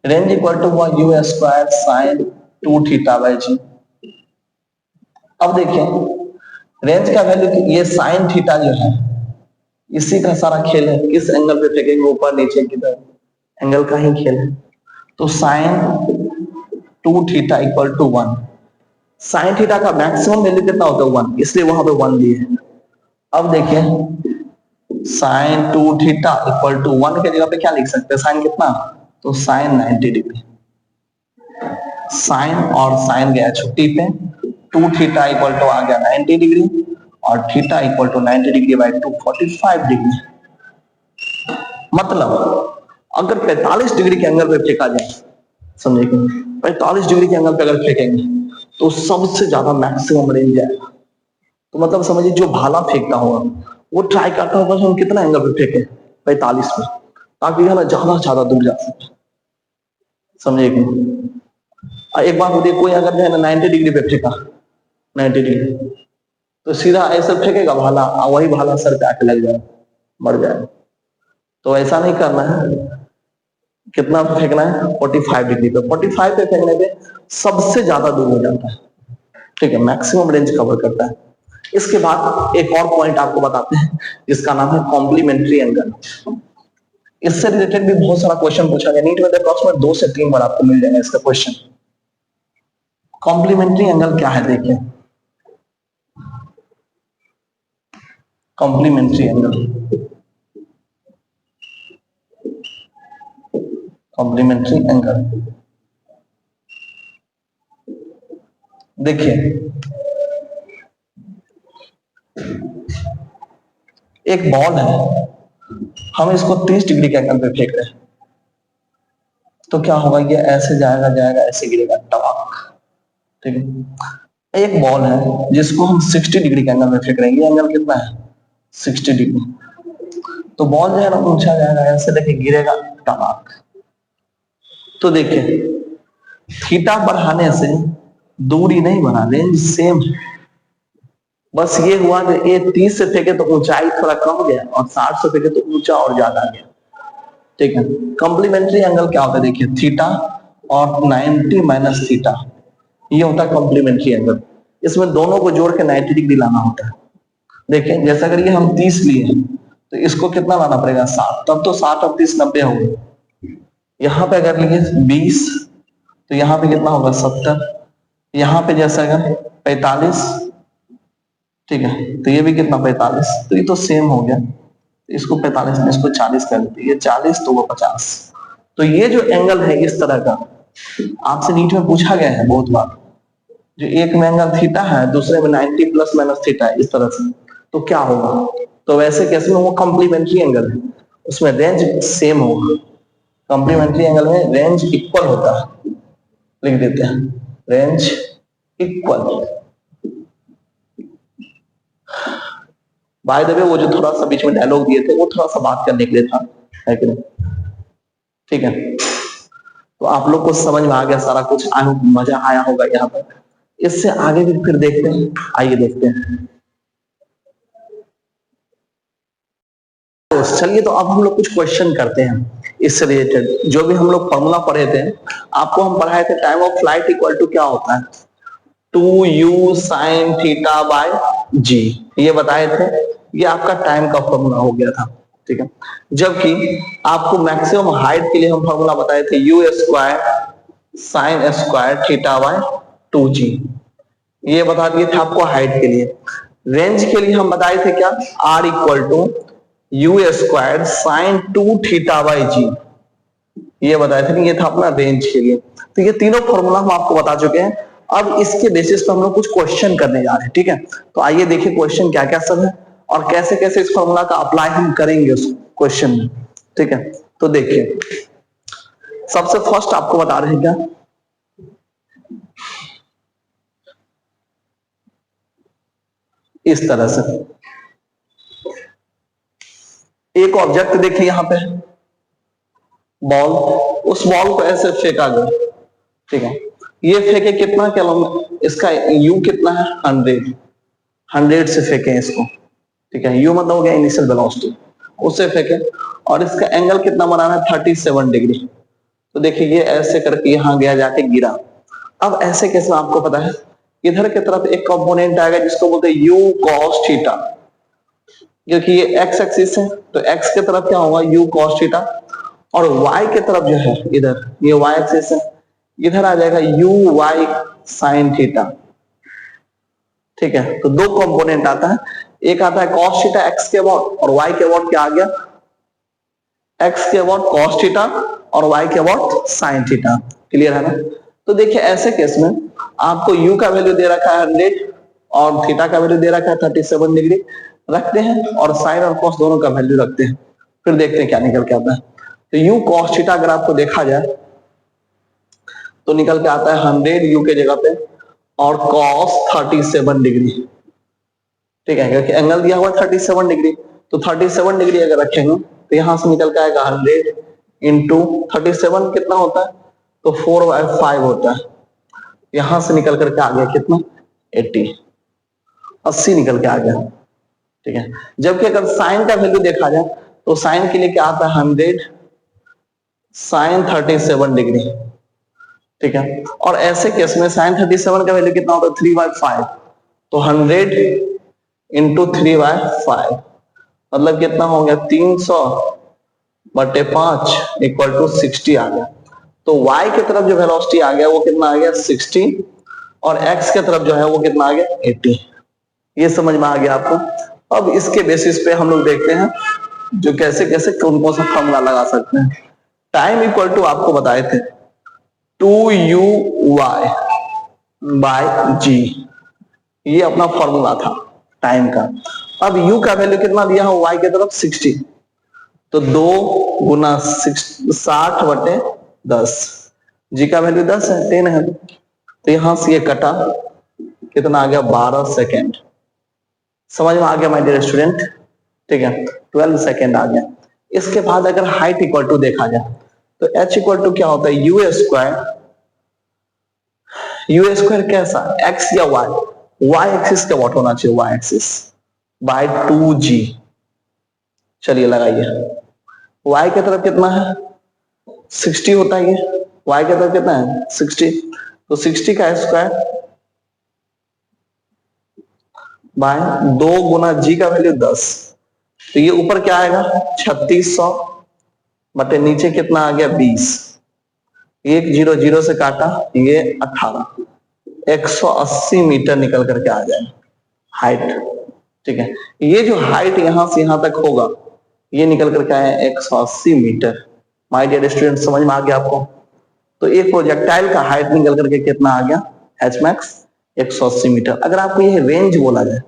रेंज इक्वल टू हुआ U square sine 2 theta by G. अब देखिए रेंज का वैल्यू, ये साइन थीटा जो है इसी का सारा खेल है, किस एंगल पे फेंकेंगे, ऊपर नीचे किधर, एंगल का ही खेल है। तो sine 2 theta equal to 1, sine theta का मैक्सिमम वैल्यू कितना होता है 1, इसलिए वहां पे 1 दिए है। अब देखिए साइन 2 थीटा इक्वल टू 1 के जगह पे क्या लिख सकते हैं, साइन कितना, तो साइन 90 डिग्री। साइन और साइन गया छुट्टी पे, 2 थीटा इक्वल टू आ गया 90 डिग्री और theta equal to 90 degree by 2 45 degree. मतलब अगर 45 डिग्री के एंगल पे फेंका जाए, समझे, 45 डिग्री के एंगल पे अगर फेंकेंगे तो सबसे ज्यादा मैक्सिमम रेंज आएगा। तो मतलब समझिए जो भाला फेंकता होगा वो ट्राई करता होगा हम कितना एंगल पे फेंके, 45 पे, ताकि है ना ज्यादा से ज्यादा दूर जा सके, समझे। एक बात होती है, कोई अगर जो है ना 90 डिग्री पे फेंका, 90 डिग्री, तो सीधा ऐसे फेंकेगा भाला और वही भाला सर पे आके लग जाए, मर जाए। तो ऐसा नहीं करना है, कितना फेंकना है 45 डिग्री पे, 45 पे फेंकने पे सबसे ज्यादा दूर हो जाता है, ठीक है, मैक्सिमम रेंज कवर करता है। इसके बाद एक और पॉइंट आपको बताते हैं जिसका नाम है कॉम्प्लीमेंट्री एंगल। इससे रिलेटेड भी बहुत सारा क्वेश्चन पूछा गया नीट में, अप्रॉक्सीमेट 2 से 3 बार आपको मिल जाएगा इसका क्वेश्चन। कॉम्प्लीमेंट्री एंगल क्या है, देखिए कॉम्प्लीमेंट्री एंगल, कॉम्प्लीमेंट्री एंगल देखिए एक बॉल है, हम इसको 30 डिग्री के एंगल पे फेंक रहे हैं, तो क्या होगा, ये ऐसे जाएगा जाएगा ऐसे गिरेगा टवाक, ठीक है। एक बॉल है जिसको हम 60 डिग्री के एंगल में फेंक रहे हैं, ये एंगल कितना है 60 डिग्री, तो बॉल जो है ना ऊंचा जाएगा ऐसे, देखिए गिरेगा टवाक। तो देखिए थीटा बढ़ाने से दूरी नहीं बढ़ा, रेंज सेम है, बस ये हुआ कि ये 30 से फेंके तो ऊंचाई थोड़ा कम गया और 60 से फेंके तो ऊंचा और ज्यादा गया, ठीक है। कॉम्प्लीमेंट्री एंगल क्या होता है, देखिए थीटा और 90 माइनस थीटा, ये होता है कॉम्प्लीमेंट्री एंगल। इसमें दोनों को जोड़ के 90 डिग्री लाना होता है। देखिए जैसा अगर ये हम 30 लिए हैं तो इसको कितना लाना पड़ेगा 60, तब तो 60 और 30 90 हो गए। यहाँ पे अगर लिए 20 तो यहाँ पे कितना होगा 70, यहाँ पे जैसा अगर 45, ठीक है, तो ये भी कितना 45, तो ये तो सेम हो गया, इसको 45 में इसको 40 कर देते, ये 40 तो वो 50। तो ये जो एंगल है इस तरह का आपसे नीट में पूछा गया है बहुत बार, जो एक में एंगल थीटा है दूसरे में 90 प्लस माइनस थीटा है, इस तरह से, तो क्या होगा, तो वैसे केस में वो कॉम्प्लीमेंट्री एंगल है, उसमें रेंज सेम होगा। कॉम्प्लीमेंट्री एंगल में रेंज इक्वल होता है, लिख देते हैं range equal. By the way वो जो थोड़ा सा बीच में डायलॉग दिए थे वो थोड़ा सा बात करने के लिए था, है कि नहीं, ठीक है। तो आप लोग को समझ में आ गया सारा कुछ, मजा आया होगा यहाँ पर। इससे आगे भी फिर देखते हैं, आइए देखते हैं। तो चलिए, तो अब हम लोग कुछ क्वेश्चन करते हैं इससे रिलेटेड। जो भी हम लोग फॉर्मूला पढ़े थे, आपको हम पढ़ाए थे time of flight equal to क्या होता है 2u sine theta by G, ये बताए थे, ये आपका टाइम का फॉर्मूला हो गया था, ठीक है। जबकि आपको मैक्सिमम हाइट के लिए हम फॉर्मूला बताए थे you square sine square theta by 2g, ये बता दिए थे आपको हाइट के लिए। रेंज के लिए हम बताए थे क्या, r equal to U square sine 2 theta by G, ये बताए थे, ये था अपना रेंज के लिए। तो ये तीनों फॉर्मूला हम आपको बता चुके हैं। अब इसके बेसिस पर हम लोग कुछ क्वेश्चन करने जा रहे हैं, ठीक है। तो आइए देखिए क्वेश्चन क्या क्या सब है और कैसे कैसे इस फॉर्मूला का अप्लाई हम करेंगे उस क्वेश्चन में, ठीक है। तो देखिए सबसे फर्स्ट आपको बता रहे हैं क्या, इस तरह से एक ऑब्जेक्ट देखिए यहां पे बॉल, उस बॉल को ऐसे फेंका गया, ठीक है। ये फेंके कितना किलोमीटर, इसका यू कितना है 100 से फेंके इसको, ठीक है। यू मतलब हो गया इनिशियल वेलोसिटी, उससे फेंके और इसका एंगल कितना बनाना है 37 डिग्री। तो देखिए ये ऐसे करके यहां गया जाके गिरा। अब ऐसे कैसे आपको पता है, इधर की तरफ एक कंपोनेंट आएगा जिसको बोलते हैं यू कॉस थीटा, क्योंकि ये एक्स एक्सिस है तो एक्स की तरफ क्या होगा यू कॉस थीटा, और वाई की तरफ जो है इधर ये वाई एक्सिस है, इधर आ जाएगा यू वाई साइन थीटा, ठीक है। तो दो कंपोनेंट आता है, एक आता है कॉस थीटा एक्स के अबाउट और वाई के अबाउट क्या आ गया एक्स के अबाउट कॉस थीटा और वाई के अबाउट साइन थीटा, क्लियर है ना। तो देखिए ऐसे केस में आपको यू का वैल्यू दे रखा है 100 और थीटा का वैल्यू दे रखा है 37 डिग्री रखते हैं और साइन और कॉस दोनों का वैल्यू रखते हैं, फिर देखते हैं क्या निकल के आता है। तो यू कॉस थीटा अगर आपको देखा जाए तो निकल के आता है 100 यू के जगह पे और कॉस 37 डिग्री, ठीक है, क्योंकि एंगल दिया हुआ 37 डिग्री, तो 37 डिग्री अगर रखेंगे तो यहां से निकल के आएगा 100 इंटू 37 कितना होता है, तो 4/5 होता है, यहां से निकल करके आ गया कितना 80 निकल के आ गया, ठीक है। जबकि अगर साइन का वैल्यू देखा जाए तो साइन के लिए क्या आता है 100 साइन 37 डिग्री, ठीक है। और ऐसे केस में साइन 37 का वैल्यू कितना होता है 3/5, तो 100 इंटू 3/5 मतलब कितना हो गया 300/5 इक्वल टू 60 आ गया। तो y की तरफ जो वेलोसिटी आ गया वो कितना आ गया 60 और x की तरफ जो है वो कितना आ गया 80। ये समझ में आ गया आपको। अब इसके बेसिस पे हम लोग देखते हैं जो कैसे कैसे कौन कौन सा फॉर्मूला लगा सकते हैं। टाइम इक्वल टू आपको बताए थे 2u(y) बाय g, ये अपना फॉर्मूला था टाइम का। अब u का वैल्यू कितना दिया है y की तरफ 60, तो 2 गुना 60/10, जी का वैल्यू 10 है 10 है, तो यहां से ये कटा कितना आ गया 12 सेकेंड, समझ में आ गया माय डियर स्टूडेंट, ठीक है 12 सेकेंड आ गया। इसके बाद अगर हाइट इक्वल टू देखा जाए तो h इक्वल टू क्या होता है यू स्क्वायर कैसा x या y एक्सिस का व्हाट होना चाहिए y एक्सिस बाय 2g, चलिए लगाइए y की तरफ कितना है 60 होता है, ये y की तरफ कितना है 60, तो 60 का स्क्वायर बाय 2 गुना g का वैल्यू 10, तो ये ऊपर क्या आएगा 3600 बटे नीचे कितना आ गया 20, 1 0 0 से काटा ये 18, 180 मीटर निकल करके आ जाए हाइट, ठीक है। ये जो हाइट यहां से यहां तक होगा ये निकल करके आया 180 मीटर। माय डियर स्टूडेंट समझ में आ गया आपको। तो एक प्रोजेक्टाइल का हाइट निकल करके कितना आ गया एच मैक्स 180 मीटर। अगर आपको ये रेंज बोला जाए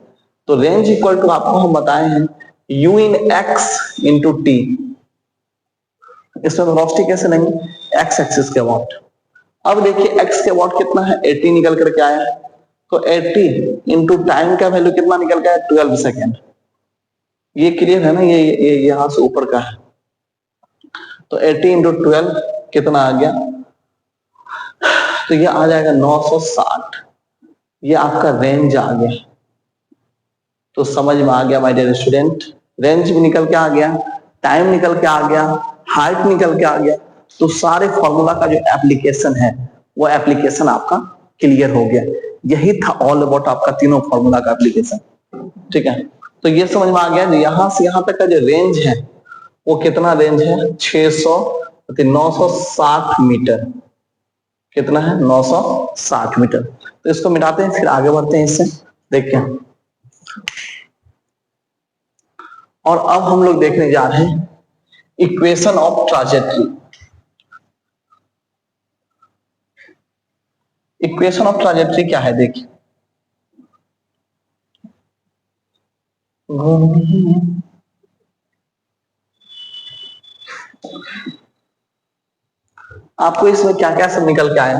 तो रेंज इक्वल टू आपको हम बताए हैं u इन x इंटू टी, इसमें वेलोसिटी कैसे लेंगे x एक्सिस के अबाउट। अब देखिए x के अबाउट कितना है 80 निकल करके आया है, तो 80 इंटू टाइम का वैल्यू कितना निकल गया 12 सेकेंड, ये क्लियर है ना, ये यहां से ऊपर का है, तो 80 इंटू 12 कितना आ गया, तो ये आ जाएगा 960, ये आपका रेंज आ गया। तो समझ में आ गया माय डियर स्टूडेंट, रेंज भी निकल के आ गया, टाइम निकल के आ गया, हाइट निकल के आ गया, तो सारे फॉर्मूला का जो एप्लीकेशन है वो एप्लीकेशन आपका क्लियर हो गया। यही था ऑल अबाउट आपका तीनों फॉर्मूला का एप्लीकेशन, ठीक है। तो ये समझ में आ गया यहां से यहां तक का जो रेंज है वो कितना रेंज है 600 960 मीटर, कितना है 960 मीटर। तो इसको मिटाते हैं फिर आगे बढ़ते हैं इससे, देखिए। और अब हम लोग देखने जा रहे हैं equation of trajectory. Equation of trajectory क्या है देखिए, आपको इसमें क्या क्या सब निकल के आया,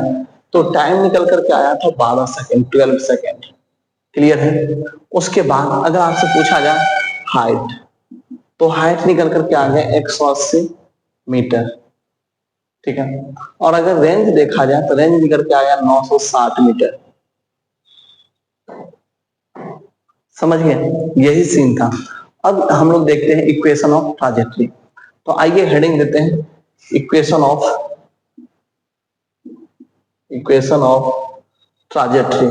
तो टाइम निकल करके आया था 12 सेकेंड, 12 सेकेंड, क्लियर है। उसके बाद अगर आपसे पूछा जाए हाइट, तो हाइट निकल करके आ गया 180 मीटर, ठीक है। और अगर रेंज देखा जाए तो रेंज निकल के आया 960 मीटर, समझ गए, यही सीन था। अब हम लोग देखते हैं इक्वेशन ऑफ ट्राजेक्टरी, तो आइए हेडिंग देते हैं equation of trajectory.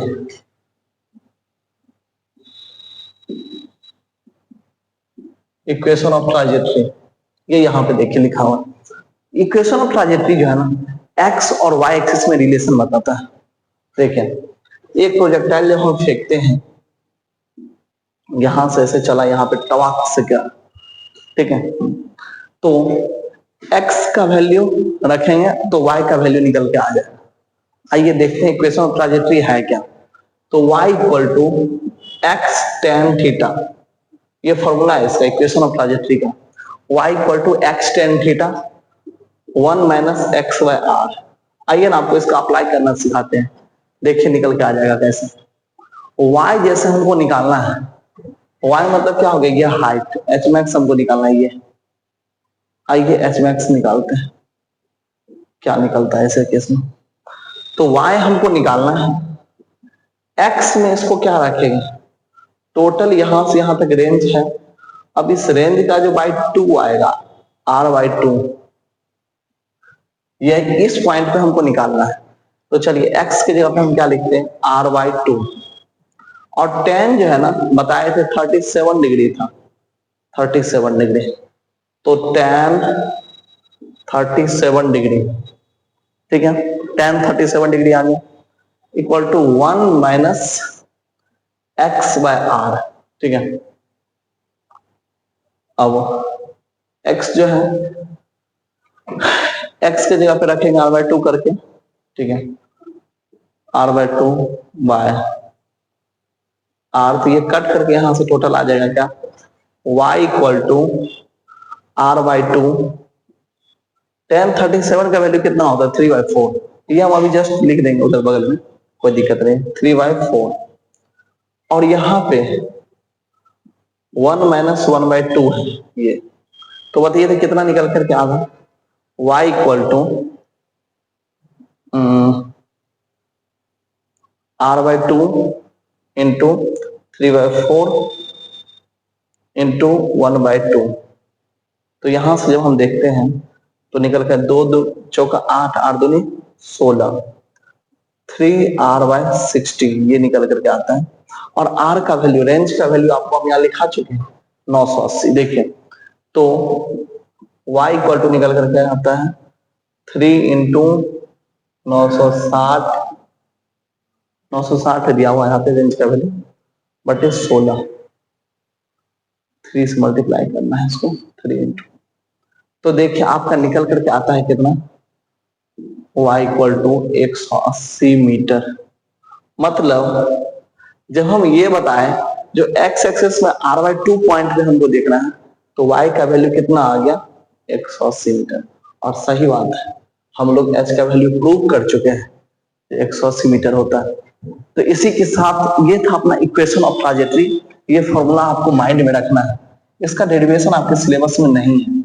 Equation of trajectory ये यहाँ पे देखिए लिखा हुआ, इक्वेशन ऑफ ट्राजेक्टरी जो है ना एक्स और वाई एक्सिस में रिलेशन बताता है। देखिए एक प्रोजेक्टाइल जब हम फेंकते हैं, यहां से ऐसे चला, यहाँ पे टवाक से क्या, ठीक है, तो x का वैल्यू रखेंगे तो y का वैल्यू निकल के आ जाएगा। आइए देखते हैं इक्वेशन ऑफ ट्राजेक्टरी है क्या, तो y equal to X tan theta, ये फॉर्मूला है इसका इक्वेशन ऑफ ट्राजेक्टरी का, y equal to X tan theta 1 minus X by R. आइए ना आपको इसका अप्लाई करना सिखाते हैं, देखिए निकल के आ जाएगा कैसे। y जैसे हमको निकालना है, y मतलब क्या हो गया, ये हाइट, एच मैक्स हमको निकालना है ये। आइए एच मैक्स निकालते हैं, क्या निकलता है ऐसे केस में, तो y हमको निकालना है, x में इसको क्या रखेंगे, टोटल यहां से यहां तक रेंज है। अब इस रेंज का जो बाई 2 आएगा, r बाई 2, ये इस पॉइंट पे हमको निकालना है। तो चलिए x की जगह पे हम क्या लिखते हैं, r बाई 2, और tan जो है ना बताए थे 37 डिग्री था, 37 डिग्री, तो tan 37 डिग्री, ठीक है, tan 37 डिग्री आ गया equal to 1 minus X by R, ठीक है। अब x जो है x की जगह पे रखेंगे r बाय 2 करके, ठीक है, r बाय 2 बाय r, तो ये कट करके यहां से टोटल आ जाएगा क्या, y equal to r by 2, tan 37 का वैल्यू कितना होता है 3 बाय 4, ये हम अभी जस्ट लिख देंगे उधर बगल में, कोई दिक्कत नहीं, 3 बाय 4, और यहाँ पे 1 माइनस 1 बाय 2 है ये, तो बताइए तो कितना निकल करके आ गया, y equal to r by 2 into 3 by 4 into 1 by 2, तो यहां से जब हम देखते हैं तो निकल कर 2 2 चौका 8, 8 दूनी 16, 3r बाय 60 ये निकल करके आता है। और r का वैल्यू, रेंज का वैल्यू आपको हम यहाँ लिखा चुके हैं 980, देखिए तो y इक्वल टू निकल करके आता है 3 इंटू 960, 960 दिया हुआ यहाँ पे रेंज का वैल्यू, बटे 16, 3 से मल्टीप्लाई करना है इसको, 3 इंटू, तो देखिए आपका निकल करके आता है कितना, y इक्वल टू 180 मीटर। मतलब जब हम ये बताएं जो x एक्सिस में r बाई 2 पॉइंट पे हमको देखना है, तो y का वैल्यू कितना आ गया 180 मीटर, और सही बात है हम लोग h का वैल्यू प्रूव कर चुके हैं 180 मीटर होता है। तो इसी के साथ ये था अपना इक्वेशन ऑफ ट्राजेक्टरी, ये फॉर्मूला आपको माइंड में रखना है, इसका डेरिवेशन आपके सिलेबस में नहीं है,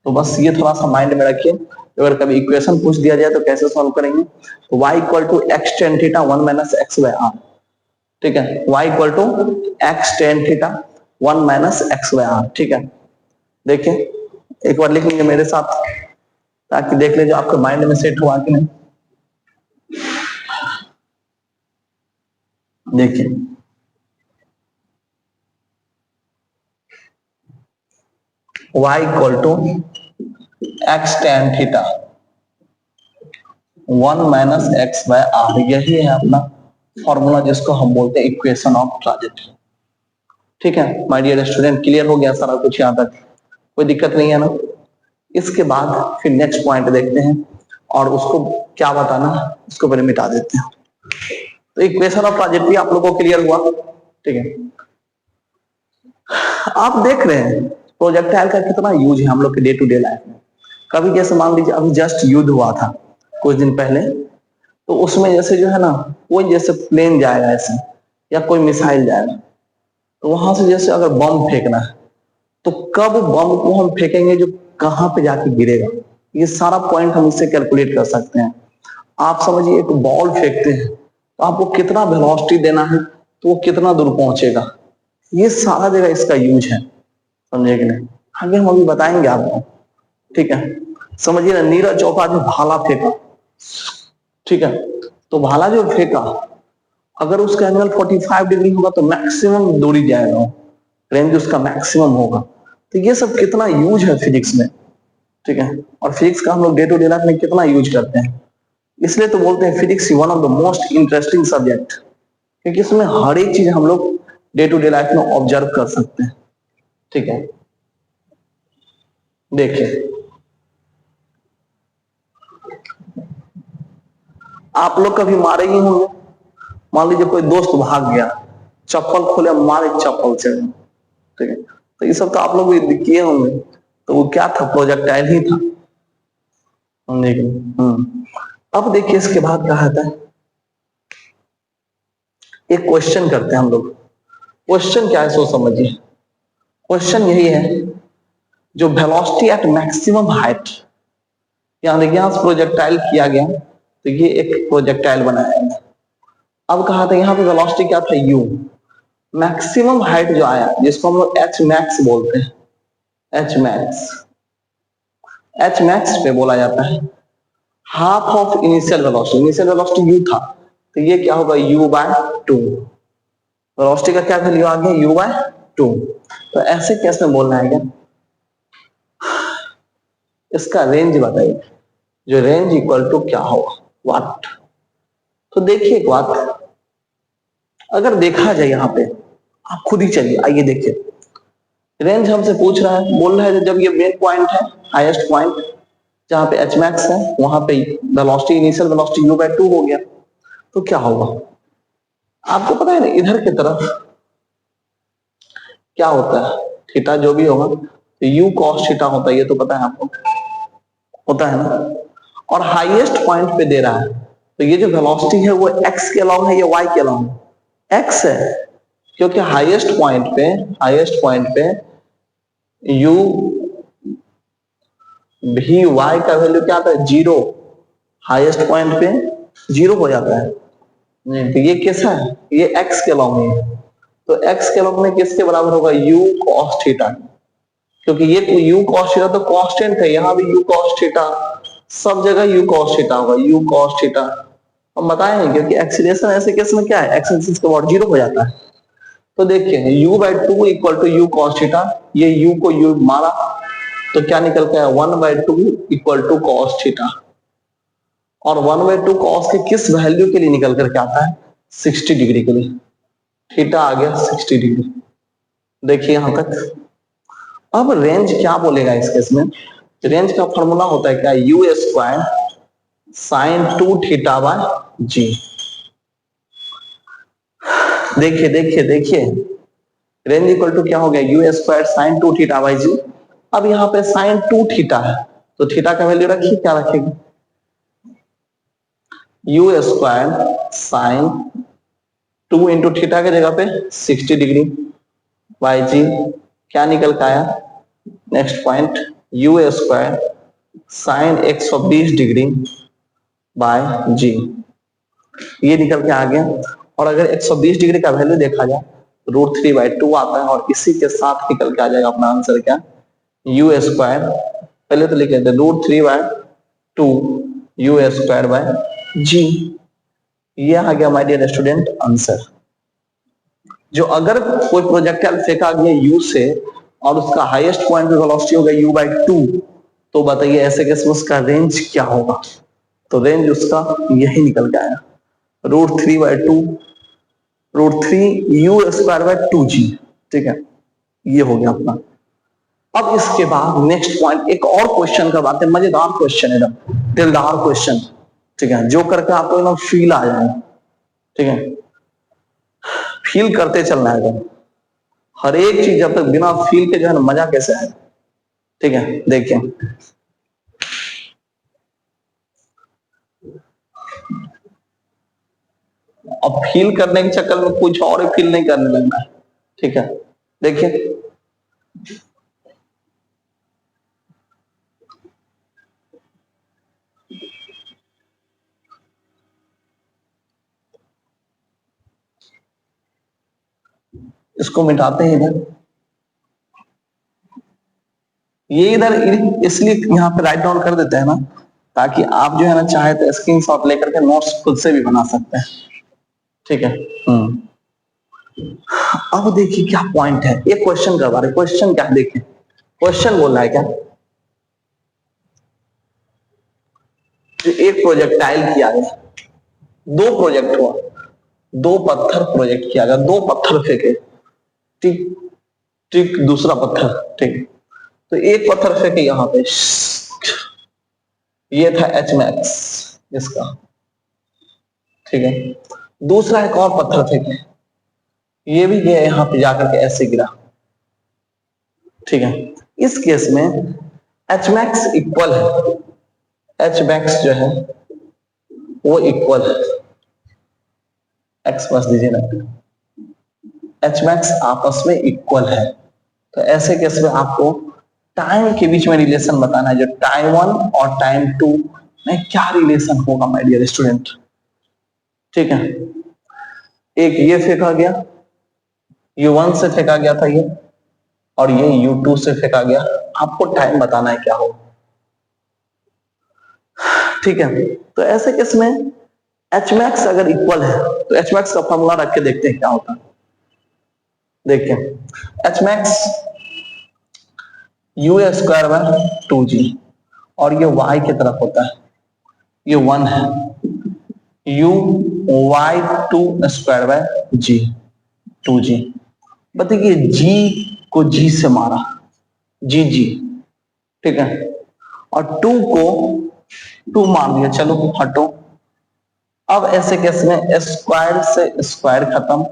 तो बस ये थोड़ा सा माइंड में रखिए, अगर कभी इक्वेशन पूछ दिया जाए तो कैसे सॉल्व करेंगे, तो y equal to X tan theta 1 minus X by R, ठीक है, y equal to X tan theta 1 minus X by R, ठीक है। देखिए एक बार लिख लेंगे मेरे साथ ताकि देख लीजिए आपके माइंड में सेट हुआ कि नहीं। देखिए y equal to X tan theta 1 minus X by R, यही है अपना फॉर्मूला जिसको हम बोलते हैं इक्वेशन ऑफ ट्राजेक्टरी, ठीक है माय डियर स्टूडेंट, क्लियर हो गया सारा कुछ यहाँ तक, कोई दिक्कत नहीं है ना। इसके बाद फिर नेक्स्ट पॉइंट देखते हैं और उसको क्या बताना है उसको पहले मिटा देते हैं। तो इक्वेशन ऑफ ट्राजेक्टरी आप लोगों को क्लियर हुआ, ठीक है। आप देख रहे हैं प्रोजेक्टाइल का कितना यूज है हम लोग के डे टू डे लाइफ में। कभी जैसे मान लीजिए अभी जस्ट युद्ध हुआ था कुछ दिन पहले, तो उसमें जैसे जो है ना, कोई जैसे प्लेन जाएगा ऐसे या कोई मिसाइल जाएगा, तो वहां से जैसे अगर बम फेंकना है तो कब बम को हम फेंकेंगे जो कहां पे जाके गिरेगा, ये सारा पॉइंट हम इससे कैलकुलेट कर सकते हैं। आप समझिए एक बॉल फेंकते हैं तो आपको कितना वेलोसिटी देना है तो वो कितना दूर पहुंचेगा, ये सारा जगह इसका यूज है, समझे कि नहीं। आगे हम अभी बताएंगे आपको, ठीक है। समझिए ना, नीरज चोपड़ा ने भाला फेंका, ठीक है, तो भाला जो फेंका अगर उसका एंगल 45 डिग्री होगा तो मैक्सिमम दूरी जाएगा, रेंज उसका मैक्सिमम होगा। तो ये सब कितना यूज है फिजिक्स में, ठीक है। और फिजिक्स का हम लोग डे टू डे लाइफ में कितना यूज करते हैं, इसलिए तो बोलते हैं physics one of the most interesting subject, क्योंकि इसमें हर एक चीज हम लोग डे टू डे लाइफ में ऑब्जर्व कर सकते हैं, ठीक है। देखिए आप लोग कभी मारे ही होंगे, मान लीजिए कोई दोस्त भाग गया, चप्पल खोले मारे चप्पल से, ठीक है। तो ये सब तो आप लोग भी किए होंगे, तो वो क्या था, प्रोजेक्टाइल ही था। अब देखिए इसके बाद क्या आता है, एक क्वेश्चन करते हैं हम लोग। क्वेश्चन क्या है सो समझिए, क्वेश्चन यही है, जो वेलोसिटी एट मैक्सिमम हाइट, यहां देखिए यहां प्रोजेक्टाइल किया गया, तो ये एक प्रोजेक्टाइल बनाया गया। अब कहा था यहाँ पे वेलोसिटी क्या था, u, मैक्सिमम हाइट जो आया जिसको हम लोग एच मैक्स बोलते हैं, एच मैक्स, एच मैक्स पे बोला जाता है half of initial velocity. Initial velocity u था, तो ये क्या होगा, u बाय 2। वेलोसिटी का क्या वैल्यू आ गया, u बाय 2। तो ऐसे केस में बोलना है क्या, इसका रेंज बताइए, जो रेंज इक्वल टू क्या होगा, वाट। तो देखिए एक बात, अगर देखा जाए यहाँ पे, आप खुद ही चलिए, आइए देखिए, रेंज हमसे पूछ रहा है, बोल रहा है जब ये मेन पॉइंट है, हाईएस्ट पॉइंट जहां पे एच मैक्स है, वहां पे velocity, initial velocity u by 2 हो गया, तो क्या होगा, आपको पता है ना, इधर की तरफ क्या होता है, थीटा जो भी होगा तो u cos थीटा होता है, ये तो पता है आपको, होता है ना। और हाईएस्ट पॉइंट पे दे रहा है, तो ये जो वेलोसिटी है वो x के अलावा है या y के अलावा, x है, क्योंकि हाईएस्ट पॉइंट पे u भी y का वैल्यू क्या आता है, 0, हाईएस्ट पॉइंट पे 0 हो जाता है। तो ये कैसा है, ये x के लॉन्ग में है, तो x के लॉन्ग में किसके बराबर होगा, u cos थीटा, क्योंकि ये u cos थीटा तो कांस्टेंट है, यहाँ भी u cos थीटा, सब जगह u cos थीटा होगा, u cos थीटा हम बताए हैं, क्योंकि एक्सीलरेशन ऐसे केस में क्या है, एक्स एक्सिस के बराबर 0 हो जाता है। तो देखिए u by 2 equal to u cos theta, ये u को u मारा तो क्या निकल के आया, 1 by 2 equal to cos theta, और 1 बाय 2 cos के किस वैल्यू के लिए निकल करके आता है, 60 डिग्री के लिए, थीटा आ गया 60 डिग्री। देखिए यहां तक। अब रेंज क्या बोलेगा इस केस में, रेंज का फॉर्मूला होता है क्या, u square sine 2 theta by G. देखिए देखिए देखिए, रेंज इक्वल टू क्या हो गया, u square sine 2 theta by G. अब यहाँ पे साइन 2 थीटा है, तो थीटा का वैल्यू रखिए, क्या रखेगा, u square sine 2 into theta के जगह पे 60 डिग्री बाय जी, क्या निकल के आया, next point, u square sine 120 degree by G, ये निकल के आ गया। और अगर 120 डिग्री का वैल्यू देखा जाए √3/2 आता है, और इसी के साथ निकल के आ जाएगा अपना आंसर क्या, u स्क्वायर, पहले तो लिख लेते √3/2 u स्क्वायर बाय जी, ये आ गया माय डियर स्टूडेंट आंसर। जो अगर कोई प्रोजेक्टाइल फेंका गया u से और उसका हाईएस्ट पॉइंट पे वेलोसिटी होगा u बाय 2, तो बताइए ऐसे केस में उसका रेंज क्या होगा, तो रेंज उसका यही निकल के आया, √3/2 √3 u स्क्वायर बाय 2g, ठीक है, ये हो गया अपना। अब इसके बाद नेक्स्ट पॉइंट, एक और क्वेश्चन का बात है, मजेदार क्वेश्चन है, दिलदार क्वेश्चन, ठीक है, जो करके आपको एकदम फील आ जाए। ठीक है, फील करते चलना है। हर एक चीज जब तक बिना फील के जो है ना मजा कैसे है। ठीक है, देखिए अब फील करने के चक्कर में कुछ और ही फील नहीं करने लगना है। ठीक है, देखिए इसको मिटाते हैं इधर, ये इधर इसलिए यहाँ पे राइट डाउन कर देते हैं ना, ताकि आप जो है ना चाहे तो स्क्रीन शॉट लेकर के नोट्स खुद से भी बना सकते हैं। ठीक है, अब देखिए क्या पॉइंट है, एक क्वेश्चन करवा रहे, क्वेश्चन क्या देखिए, क्वेश्चन बोल रहा है क्या, जो एक प्रोजेक्टाइल किया गया, दो प्रोजेक्ट हुआ, दो पत्थर प्रोजेक्ट किया गया, दो पत्थर फेंके, ठीक ठीक, दूसरा पत्थर, ठीक, तो एक पत्थर फेंके यहां पे, ये था एच मैक्स इसका। ठीक है, दूसरा एक और पत्थर फेंके, ये भी गया यहां पे जाकर के ऐसे गिरा। ठीक है, इस केस में एच मैक्स इक्वल है, एच मैक्स जो है वो इक्वल है, एक्स बस दीजिए ना, एच मैक्स आपस में इक्वल है। तो ऐसे केस में आपको टाइम के बीच में रिलेशन बताना है, जो टाइम 1 और टाइम 2 में क्या रिलेशन होगा माय डियर स्टूडेंट। ठीक है, एक ये फेंका गया, U1 से फेंका गया था ये, और ये U2 से फेंका गया, आपको टाइम बताना है क्या हो। ठीक है, तो ऐसे केस में एच मैक्स अगर इक्वल है तो एच मैक्स का फॉर्मूला रख के देखते हैं क्या होता है। देखिए H max you square by 2g, और ये y की तरफ होता है, ये 1 है, u y 2 square by g, 2g। बताइए g को g से मारा, g g, ठीक है, और 2 को 2 मार दिया, चलो हटो। अब ऐसे केस में स्क्वायर से स्क्वायर खत्म,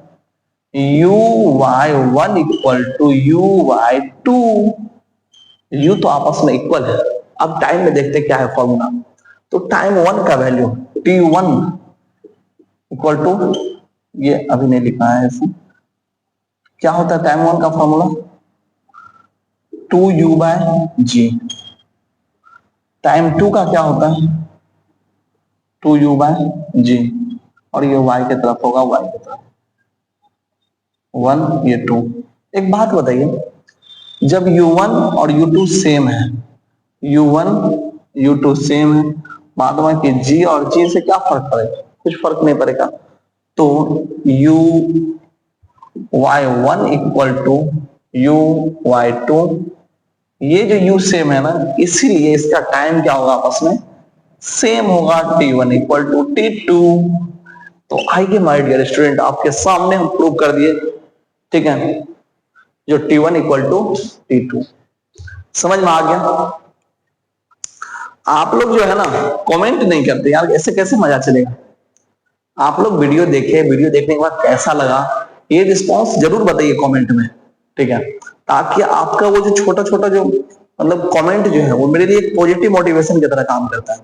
uy1 equal to uy2, u तो आपस में इक्वल है। अब टाइम में देखते क्या है फॉर्मूला, तो टाइम 1 का वैल्यू t1 इक्वल टू, ये अभी नहीं लिखा है इसमें, क्या होता है टाइम 1 का formula, 2u bye g। Time 2 का क्या होता है, 2u बाय g, और ये y की तरफ होगा, y की तरफ 1, ये 2। एक बात बताइए, जब u1 और u2 सेम है, u1 u2 सेम है, बाद में कि g और g से क्या फर्क पड़ेगा, कुछ फर्क नहीं पड़ेगा। तो uy1 इक्वल टू uy2, ये जो u सेम है ना, इसीलिए इसका टाइम क्या होगा आपस में सेम होगा, t1 इक्वल टू t2। तो आइए माय डियर स्टूडेंट, आपके सामने हम प्रूव कर दिए। ठीक है, जो t1 इक्वल टू t2, समझ में आ गया। आप लोग जो है ना कमेंट नहीं करते यार, ऐसे कैसे मजा चलेगा। आप लोग वीडियो देखे, वीडियो देखने के बाद कैसा लगा ये रिस्पॉन्स जरूर बताइए कमेंट में। ठीक है, ताकि आपका वो जो छोटा छोटा जो मतलब कमेंट जो है वो मेरे लिए एक पॉजिटिव मोटिवेशन की तरह काम करता है।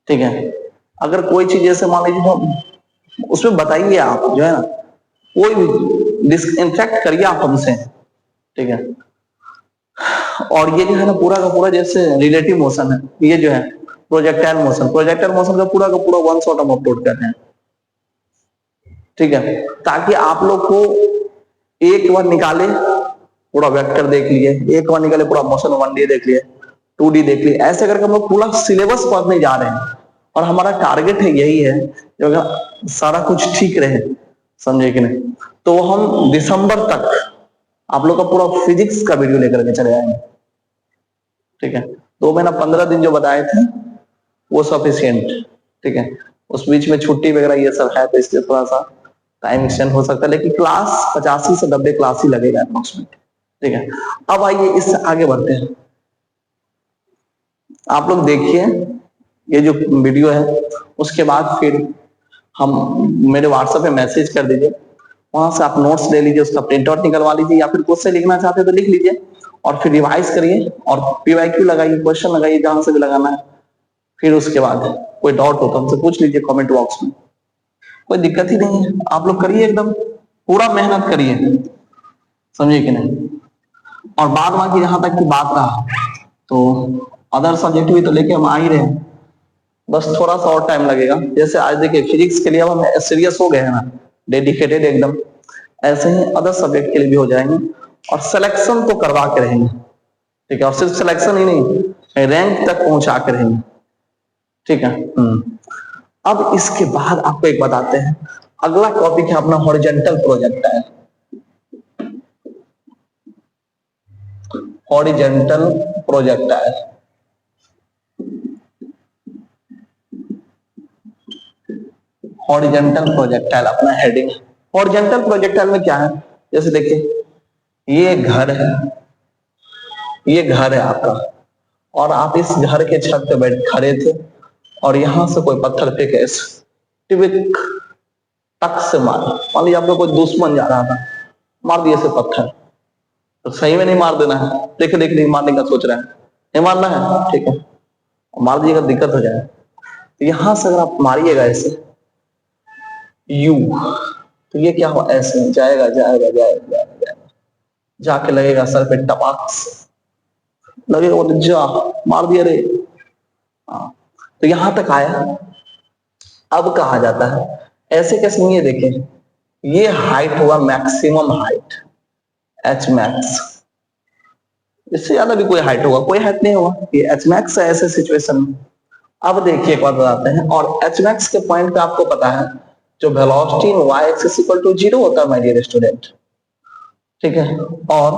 ठीक है, अगर कोई चीज जैसे मान लीजिए तो उसमें बताइए आप जो है ना, कोई भी इनफैक्ट करिए आप हमसे। ठीक है, और ये जो है ना पूरा का पूरा जैसे रिलेटिव मोशन है, ये जो है प्रोजेक्टाइल मोशन, प्रोजेक्टाइल मोशन का पूरा वन शॉट हम अपलोड कर रहे हैं। ठीक है, ताकि आप लोग को एक बार निकाले पूरा वेक्टर देख लिए, एक बार निकाले पूरा मोशन 1D देख लिए, 2D देख लिए, ऐसे करके हम लोग पूरा सिलेबस पढ़ने जा रहे हैं। और हमारा टारगेट है यही है कि अगर सारा कुछ ठीक रहे, समझे कि नहीं, तो हम दिसंबर तक आप लोग का पूरा फिजिक्स का वीडियो लेकर के चले आएंगे। ठीक है, 2 महीना 15 दिन जो बताए थे वो सफिशियंट। ठीक है, उस बीच में छुट्टी वगैरह ये सब है, तो इसलिए थोड़ा सा टाइम एक्सटेंड हो सकता है, लेकिन क्लास 85 से 90 क्लास ही लगेगा अप्रोक्सीमेट। ठीक है, अब आइए इससे आगे बढ़ते हैं। आप लोग देखिए ये जो वीडियो है, उसके बाद फिर हम मेरे व्हाट्सएप पे मैसेज कर दीजिए, वहां से आप नोट्स ले लीजिए, उसका प्रिंट आउट निकलवा लीजिए, या फिर खुद से लिखना चाहते हैं तो लिख लीजिए और फिर रिवाइज करिए और पीवाईक्यू लगाइए, क्वेश्चन लगाइए जहां से भी लगाना है। फिर उसके बाद कोई डाउट हो तो हमसे पूछ लीजिए कमेंट बॉक्स में, कोई दिक्कत ही नहीं है। आप लोग करिए, एकदम पूरा मेहनत करिए, समझिए कि नहीं। और बाद बाकी जहां तक की बात रहा, तो अदर सब्जेक्ट भी तो लेके हम आ ही रहे हैं, बस थोड़ा सा और टाइम लगेगा। जैसे आज देखिए फिजिक्स के लिए अब हम सीरियस हो गए हैं ना, डेडिकेटेड एकदम, ऐसे ही अदर सब्जेक्ट के लिए भी हो जाएंगे और सिलेक्शन तो करवा के रहेंगे, ठीक है। और सिर्फ सिलेक्शन ही नहीं, रैंक तक पहुंचा के रहेंगे, ठीक है। अब इसके बाद आपको एक बताते हैं, अगला टॉपिक है अपना horizontal projectile. Horizontal projectile, horizontal projectile अपना हेडिंग। हॉरिजेंटल प्रोजेक्टाइल में क्या है, जैसे देखिए ये घर है, ये घर है आपका, और आप इस घर के छत पे बैठ खड़े थे और यहां से कोई पत्थर फेंके, टिबिक टक से मार, मान लीजिए आपका कोई दुश्मन जा रहा था, मार दिए से पत्थर, तो सही में नहीं मार देना है, देखे देख नहीं मारने का सोच रहा है, नहीं मारना है, ठीक है, मार दीजिएगा दिक्कत हो जाए। तो यहां से अगर आप मारिएगा ऐसे यू, तो ये क्या हुआ, ऐसे जाएगा जाएगा जाएगा जाएगा, जाके लगेगा सर पे टपाक से, लगेगा वो जा मार दिया रे। हाँ, तो यहां तक आया। अब कहा जाता है ऐसे कैसे नहीं है, देखें ये हाइट हुआ मैक्सिमम हाइट, एच मैक्स, इससे ज्यादा भी कोई हाइट होगा, कोई हाइट नहीं होगा, ये एच मैक्स है ऐसे सिचुएशन में। अब देखिए एक बात बताते हैं, और एच मैक्स के पॉइंट पे आपको पता है जो velocity in Y axis equal to 0 होता है माय डियर स्टूडेंट, ठीक है। और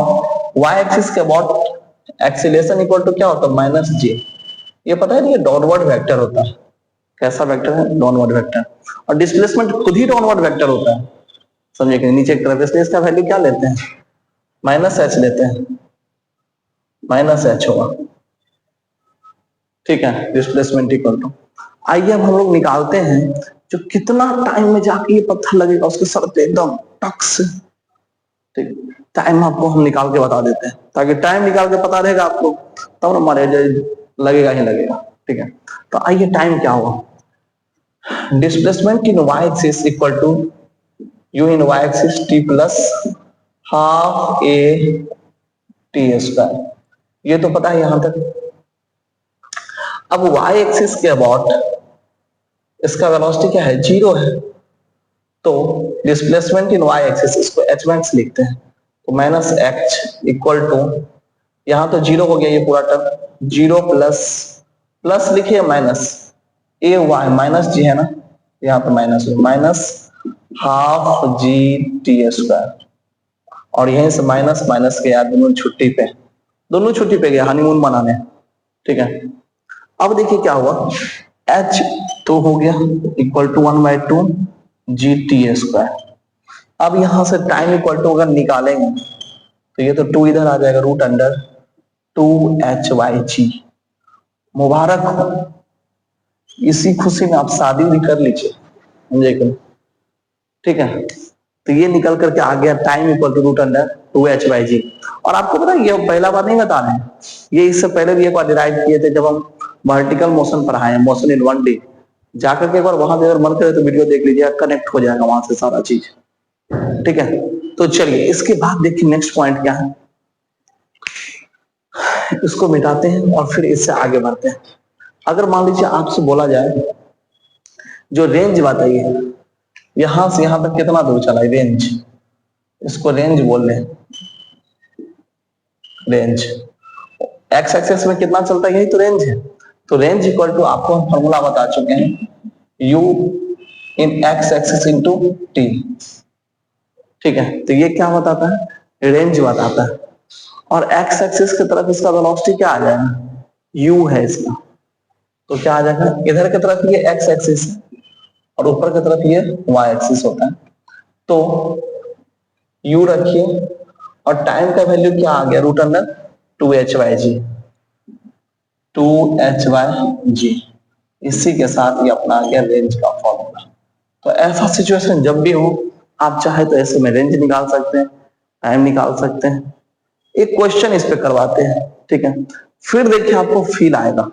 वाई एक्सिस के अबाउट एक्सीलरेशन इक्वल टू क्या होता है, माइनस जे। ये पता है ये डाउनवर्ड वेक्टर होता है, कैसा वेक्टर है, डाउनवर्ड वेक्टर। और डिस्प्लेसमेंट खुद ही डाउनवर्ड वेक्टर होता है, समझे कि नीचे की तरफ, इसलिए इसका वैल्यू क्या लेते हैं, माइनस एच लेते हैं, माइनस एच होगा, ठीक है, डिस्प्लेसमेंट इक्वल टू। आइए अब हम लोग निकालते हैं जो कितना टाइम में जाके ये पत्थर लगेगा उसके सर पे एकदम टक से, ठीक। टाइम आपको हम निकाल के बता देते हैं, ताकि टाइम निकाल के पता रहेगा आपको, तब ना मारे लगेगा ही लगेगा, ठीक है। तो आइए टाइम क्या होगा, displacement in Y axis equal to U in Y axis T plus half A T square, ये तो पता है यहां तक। अब वाई एक्सिस के अबाउट इसका वेलोसिटी क्या है, 0 है, तो डिस्प्लेसमेंट इन वाई एक्सिस, इसको एच मैक्स लिखते हैं, तो माइनस एच इक्वल टू, यहां तो 0 हो गया ये पूरा टर्म, 0 प्लस प्लस लिखिए माइनस ए वाई माइनस जी है ना, यहाँ पे minus minus half G T square, और यहीं से माइनस माइनस के यार दोनों छुट्टी पे, दोनों छुट्टी पे गया हनीमून मनाने, ठीक है। अब देखिए क्या हुआ, h तो हो गया equal to 1/2 G T square. अब यहां से टाइम इक्वल टू अगर निकालेंगे तो ये तो 2 इधर आ जाएगा, रूट अंडर 2h/g। मुबारक हो, इसी खुशी में आप शादी भी कर लीजिए, समझे कि, ठीक है। तो ये निकल करके आ गया time equal to root under 2h/g। और आपको पता है ये पहला बार नहीं बता रहे हैं, ये इससे पहले भी एक बार डिराइव किए थे जब हम वर्टिकल मोशन पढ़ाए हैं, मोशन इन 1D, जाकर के एक बार वहां पे अगर मन करे तो वीडियो देख लीजिए, कनेक्ट हो जाएगा वहां से सारा चीज, ठीक है। तो चलिए इसके बाद देखिए नेक्स्ट पॉइंट क्या है, इसको मिटाते हैं और फिर इससे आगे बढ़ते हैं। अगर मान लीजिए आपसे बोला जाए जो रेंज बताइए यहां से यहां तक कितना दूर चला है, रेंज, इसको रेंज बोल रहे हैं, रेंज एक्स एक्सेस में कितना चलता है, यही तो रेंज है। तो रेंज इक्वल टू आपको हम फॉर्मूला बता चुके हैं, u इन एक्स एक्सिस इंटू टी, ठीक है। तो ये क्या बताता है, रेंज बताता है। और एक्स एक्सिस की तरफ इसका वेलोसिटी क्या आ जाएगा, u है इसका, तो क्या आ जाएगा, इधर की तरफ ये एक्स एक्सिस और ऊपर की तरफ ये वाई एक्सिस होता है, तो u रखिए और टाइम का वैल्यू क्या आ गया, रूट अंडर 2h/g, 2h/g। इसी के साथ ये अपना आ गया रेंज का फॉर्मूला, तो ऐसा सिचुएशन जब भी हो, आप चाहे तो ऐसे में रेंज निकाल सकते हैं, टाइम निकाल सकते हैं, एक क्वेश्चन इस पे करवाते हैं, ठीक है। फिर देखिए आपको फील आएगा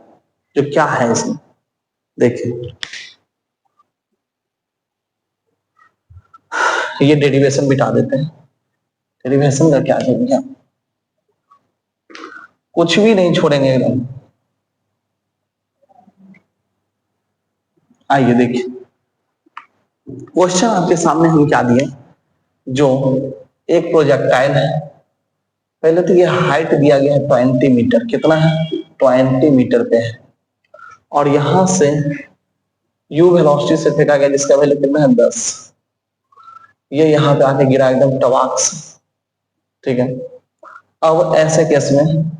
जो क्या है इसमें। देखिए ये डेरिवेशन बिठा देते हैं। डेरिवेशन का क्या करेंगे, कुछ भी नहीं छोड़ेंगे एकदम। आइए देखिए क्वेश्चन आपके सामने हम क्या दिए, जो एक प्रोजेक्टाइल है, पहले तो ये हाइट दिया गया है 20 मीटर, कितना है 20 मीटर पे है, और यहां से यू वेलोसिटी से फेंका गया जिसका वैल्यू कितना है 10, ये यहाँ पे आके गिरा एकदम टवाक से, ठीक है। अब ऐसे केस में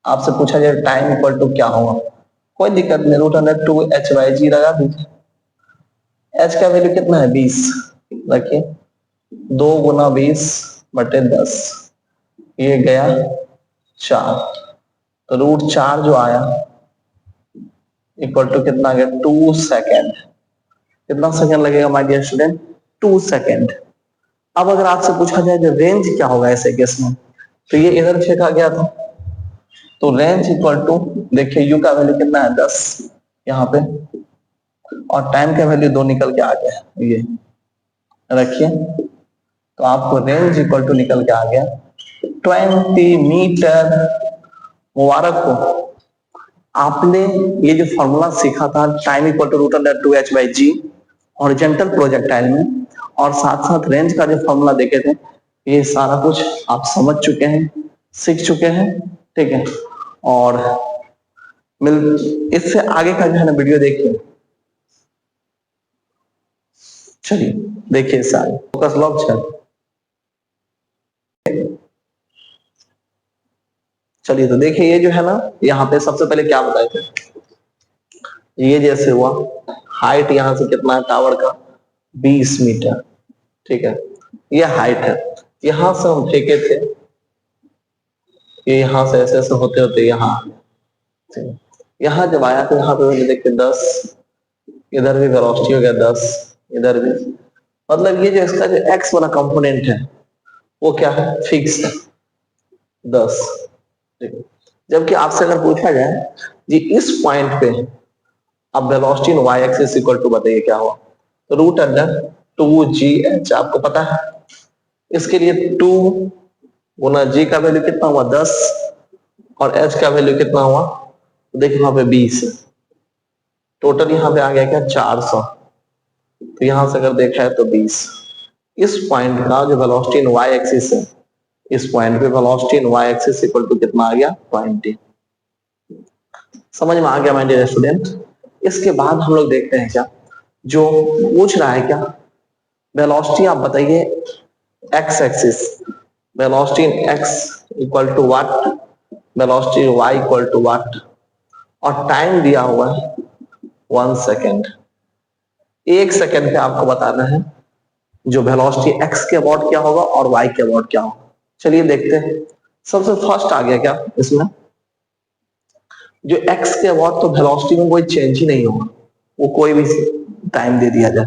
आपसे पूछा जाए टाइम इक्वल टू क्या होगा, कोई दिक्कत नहीं, √2 h/g लगा दीजिए। h का वैल्यू कितना है 20, रखिए 2 × 20/10, ये गया 4, तो √4 जो आया इक्वल टू कितना आ गया 2 सेकेंड। कितना सेकेंड लगेगा माय डियर स्टूडेंट, 2 सेकेंड। अब अगर आपसे पूछा जाए जो रेंज क्या होगा ऐसे केस में, तो ये इधर फेंका गया था, तो रेंज इक्वल टू, देखिए यू का वैल्यू कितना है 10 यहाँ पे, और टाइम का वैल्यू 2 निकल के आ गया, ये रखिए, तो आपको रेंज इक्वल टू निकल के आ गया 20 मीटर। मुबारक हो, आपने ये जो फॉर्मूला सीखा था time equal to √2 h/g horizontal projectile में, और साथ साथ रेंज का जो फॉर्मूला देखे थे, ये सारा कुछ आप समझ चुके हैं, सीख चुके हैं, ठीक है। और इससे आगे का जो है ना वीडियो देखिए, चलिए देखिए इससे आगे फोकस लॉक चलिए, तो देखिए ये जो है ना, यहाँ पे सबसे पहले क्या बताए थे, ये जैसे हुआ हाइट यहां से कितना है टावर का 20 मीटर, ठीक है, ये हाइट है, यहां से हम फेंके थे, ये यहां से ऐसे ऐसे होते होते यहाँ, यहाँ जब आया तो यहाँ पे मैंने देखिए 10, इधर भी वेलोसिटी हो गया 10, इधर भी, मतलब ये जो इसका जो एक्स वाला कंपोनेंट है वो क्या है फिक्स है 10, ठीक है। जबकि आपसे अगर पूछा जाए जी इस पॉइंट पे अब velocity in Y axis equal to बताइए क्या हुआ, √2gh आपको पता है, इसके लिए 2 × g का वैल्यू कितना हुआ 10, और h का वैल्यू कितना हुआ, तो देखिए वहां पे 20 है, टोटल यहाँ पे आ गया क्या 400, तो यहां से अगर देखा है तो 20, इस पॉइंट का जो वेलोसिटी इन वाई एक्सिस है, इस पॉइंट पे velocity in Y axis equal to कितना आ गया 20, समझ में आ गया माय डियर स्टूडेंट। इसके बाद हम लोग देखते हैं क्या, जो पूछ रहा है क्या, वेलोसिटी आप बताइए X axis, velocity in X equal to what, velocity Y equal to what, और टाइम दिया हुआ है 1 सेकेंड। 1 सेकेंड पे आपको बताना है जो वेलोसिटी एक्स के अबाउट क्या होगा और वाई के अबाउट क्या होगा। चलिए देखते हैं, सबसे फर्स्ट आ गया क्या इसमें, जो एक्स के अबाउट तो वेलोसिटी में कोई चेंज ही नहीं होगा, वो कोई भी टाइम दे दिया जाए,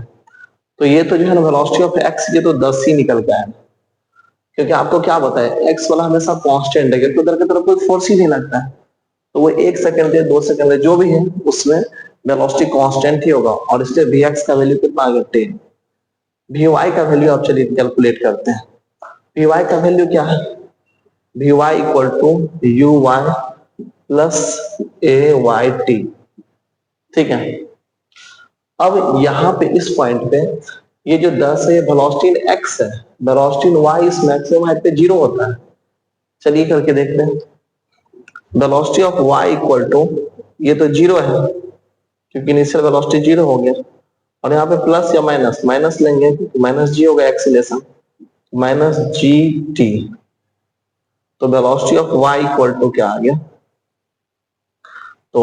तो ये तो जो है ना वेलोसिटी ऑफ एक्स ये तो 10 ही निकल के आया, क्योंकि आपको क्या बताया एक्स वाला हमेशा कांस्टेंट है, क्योंकि उधर की तरफ कोई फोर्स ही नहीं लगता है, तो वो 1 सेकंड है 2 सेकंड है जो भी है उसमें वेलोसिटी कांस्टेंट ही होगा, और इसलिए वी एक्स का वैल्यू कितना आ गया 10। वी वाई का वैल्यू आप चलिए कैलकुलेट करते हैं, वी वाई का वैल्यू क्या है, V Y equal to U Y plus A Y T, ठीक है। अब यहाँ पे इस पॉइंट पे ये जो 10 है वेलोसिटी इन एक्स है, वेलोसिटी इन वाई इस मैक्सिमम हाइट पे 0 होता है, चलिए करके देखते हैं, velocity of Y equal to, ये तो 0 है क्योंकि इनिशियल वेलोसिटी 0 हो गया, और यहाँ पे प्लस या माइनस, माइनस लेंगे माइनस जी होगा एक्सीलरेशन, माइनस जी टी, तो velocity of Y equal to क्या आ गया, तो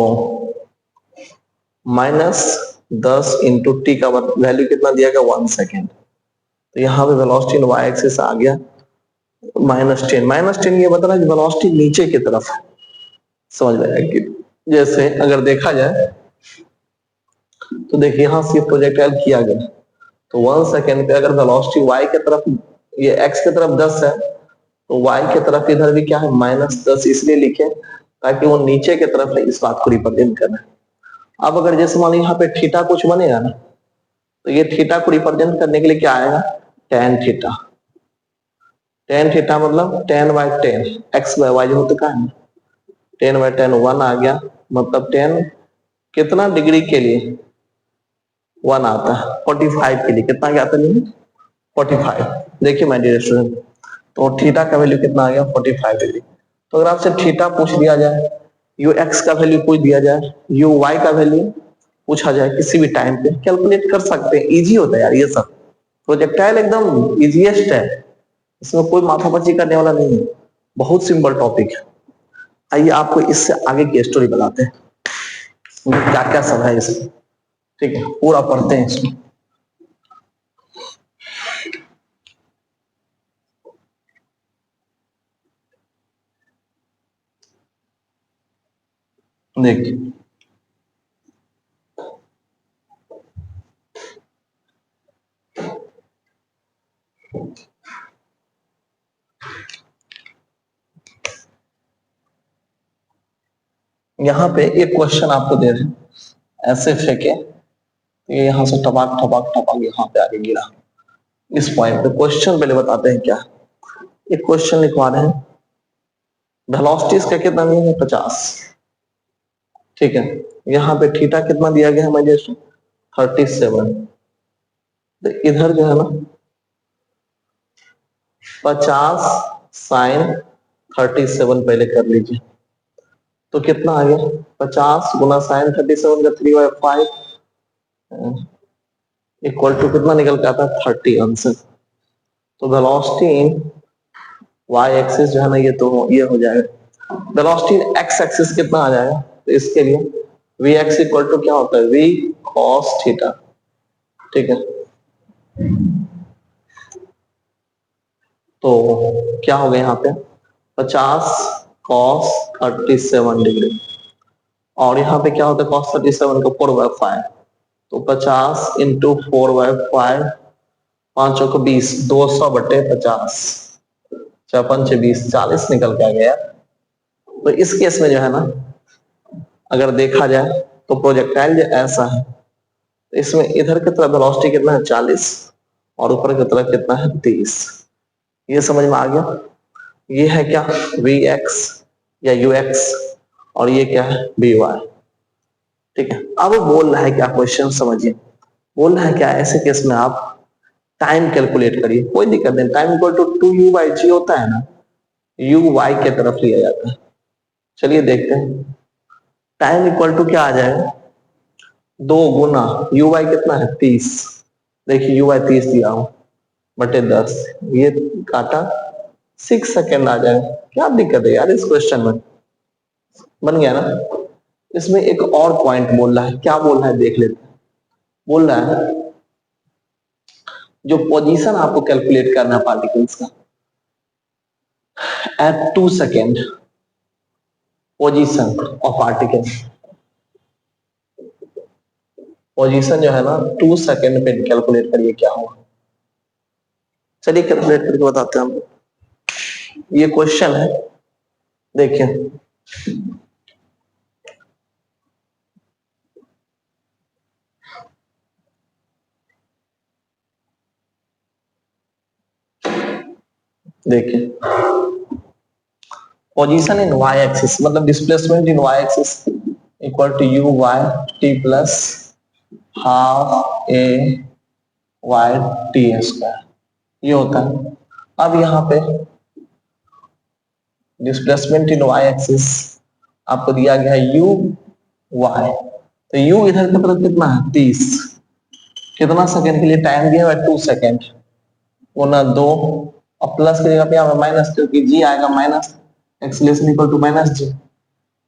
-10 इंटू टी का वैल्यू कितना दिया गया 1 सेकेंड, तो यहाँ पे वेलोसिटी इन वाई एक्सिस आ गया -10, ये बता रहा है वेलोसिटी नीचे की तरफ है, समझ में आया कि जैसे अगर देखा जाए तो देखिए यहां से प्रोजेक्टाइल किया गया, तो 1 सेकेंड पे अगर वेलोसिटी y के तरफ, ये x के तरफ 10 है, तो y के तरफ इधर भी क्या है -10, इसलिए लिखे ताकि वो नीचे के तरफ है, इस बात को रिप्रेजेंट करना है। अब अगर जैसे मान लो यहाँ पे थीटा कुछ बनेगा ना, तो ये थीटा को रिप्रेजेंट करने के लिए क्या आएगा, tan थीटा। tan थीटा मतलब 10/10 x/y जो होता क्या है 10/10 1 आ गया, मतलब 10 कितना डिग्री के लिए 1 आता है, 45 के लिए कितना क्या आता है 45। देखिए माय डियर स्टूडेंट, तो थीटा का वैल्यू कितना आ गया 45 डिग्री। तो अगर आपसे थीटा पूछ दिया जाए, यू एक्स का वैल्यू पूछ दिया जाए, यू वाई का वैल्यू पूछा जाए किसी भी टाइम पे, कैलकुलेट कर सकते हैं, इजी होता है यार ये सब। प्रोजेक्टाइल एकदम इजीएस्ट है, इसमें कोई माथापच्ची करने वाला नहीं है, बहुत सिंपल टॉपिक है। आइए आपको इससे आगे की स्टोरी बताते हैं, क्या क्या सब है इसमें, ठीक है, पूरा पढ़ते हैं इसमें। देखिए यहाँ पे एक क्वेश्चन आपको दे रहे हैं, ऐसे फेंके, ये यहाँ से टपाक टपाक टपाक यहाँ पे आके गिरा, इस पॉइंट पे। क्वेश्चन पहले बताते हैं क्या, एक क्वेश्चन लिखवा रहे हैं, वेलोसिटी इसका कितना दिया है 50, ठीक है, यहाँ पे थीटा कितना दिया गया है मुझे 37, तो इधर जो है ना 50 साइन 37 पहले कर लीजिए, तो कितना आ गया 50 गुना साइन 37 का 3/5 इक्वल टू कितना निकल के आता है 30 आंसर। तो वेलोसिटी इन वाई एक्सिस जो है ना, ये तो ये हो जाएगा, वेलोसिटी एक्स एक्सिस कितना आ जाएगा, तो इसके लिए वी एक्स इक्वल टू क्या होता है वी कॉस थीटा, ठीक है। तो क्या हो गया यहाँ पे 50 कॉस 37 डिग्री, और यहाँ पे क्या होता है कॉस 37 का 4/5, तो 50 इंटू 4/5, 5 को 20, 200/50, 4×5 = 20, 40 निकल के आ गया। तो इस केस में जो है ना, अगर देखा जाए तो प्रोजेक्टाइल जो ऐसा है, तो इसमें इधर की तरफ वेलोसिटी कितना है 40, और ऊपर की तरफ कितना है 30, ये समझ में आ गया। ये है क्या वी एक्स या यू एक्स, और ये क्या है बी वाई, ठीक है। अब बोल रहा है क्या, क्वेश्चन समझिए, बोल रहा है क्या, ऐसे केस में आप टाइम कैलकुलेट करिए, कोई दिक्कत नहीं, टाइम इक्वल टू 2u/g होता है ना, यू वाई के तरफ लिया जाता है। चलिए देखते हैं, टाइम इक्वल टू क्या आ जाएगा 2 गुना यू वाई कितना है 30, देखिए यू वाई 30 दिया हूं बटे 10, ये काटा 6 सेकेंड आ जाएगा। क्या दिक्कत है यार इस क्वेश्चन में, बन गया ना। इसमें एक और पॉइंट बोल रहा है, क्या बोल रहा है देख लेते हैं। बोल रहा है जो पोजीशन आपको कैलकुलेट करना है पार्टिकल्स का at 2 second, position of particle, position जो है ना 2 सेकेंड पे कैलकुलेट करिए क्या होगा। चलिए कैलकुलेट करके बताते हैं हम, ये क्वेश्चन है, देखिए देखिए पोजीशन इन वाई एक्सिस मतलब displacement in Y axis equal to U Y T plus half A Y T square, ये होता है। अब यहाँ पे डिस्प्लेसमेंट इन वाई एक्सिस आपको दिया गया है यू वाई, तो यू इधर की तरफ कितना है 30, कितना सेकंड के लिए टाइम दिया है 2 सेकंड, गुना 2, और प्लस की जगह पे यहाँ माइनस, क्योंकि जी आएगा minus, acceleration equal to minus G,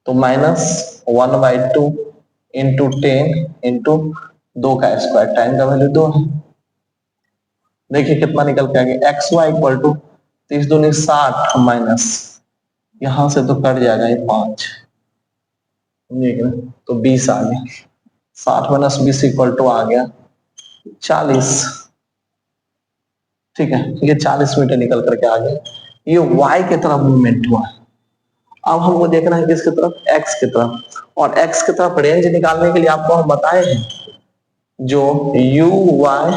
तो -1/2 इंटू 10 इंटू 2 का स्क्वायर, टाइम का वैल्यू 2 है। देखिए कितना निकल के आ गया एक्स वाई इक्वल टू 30 दूनी 60 माइनस, यहां से तो कट जाएगा ये 5, तो 20 आ गया, 60 माइनस 20 इक्वल टू आ गया 40। ठीक है, ये 40 मीटर निकल करके आ गया। ये वाई की तरफ मूवमेंट हुआ। अब हमको देखना है किसकी तरफ, एक्स की तरफ। और एक्स की तरफ रेंज निकालने के लिए आपको हम बताए हैं जो यू वाई,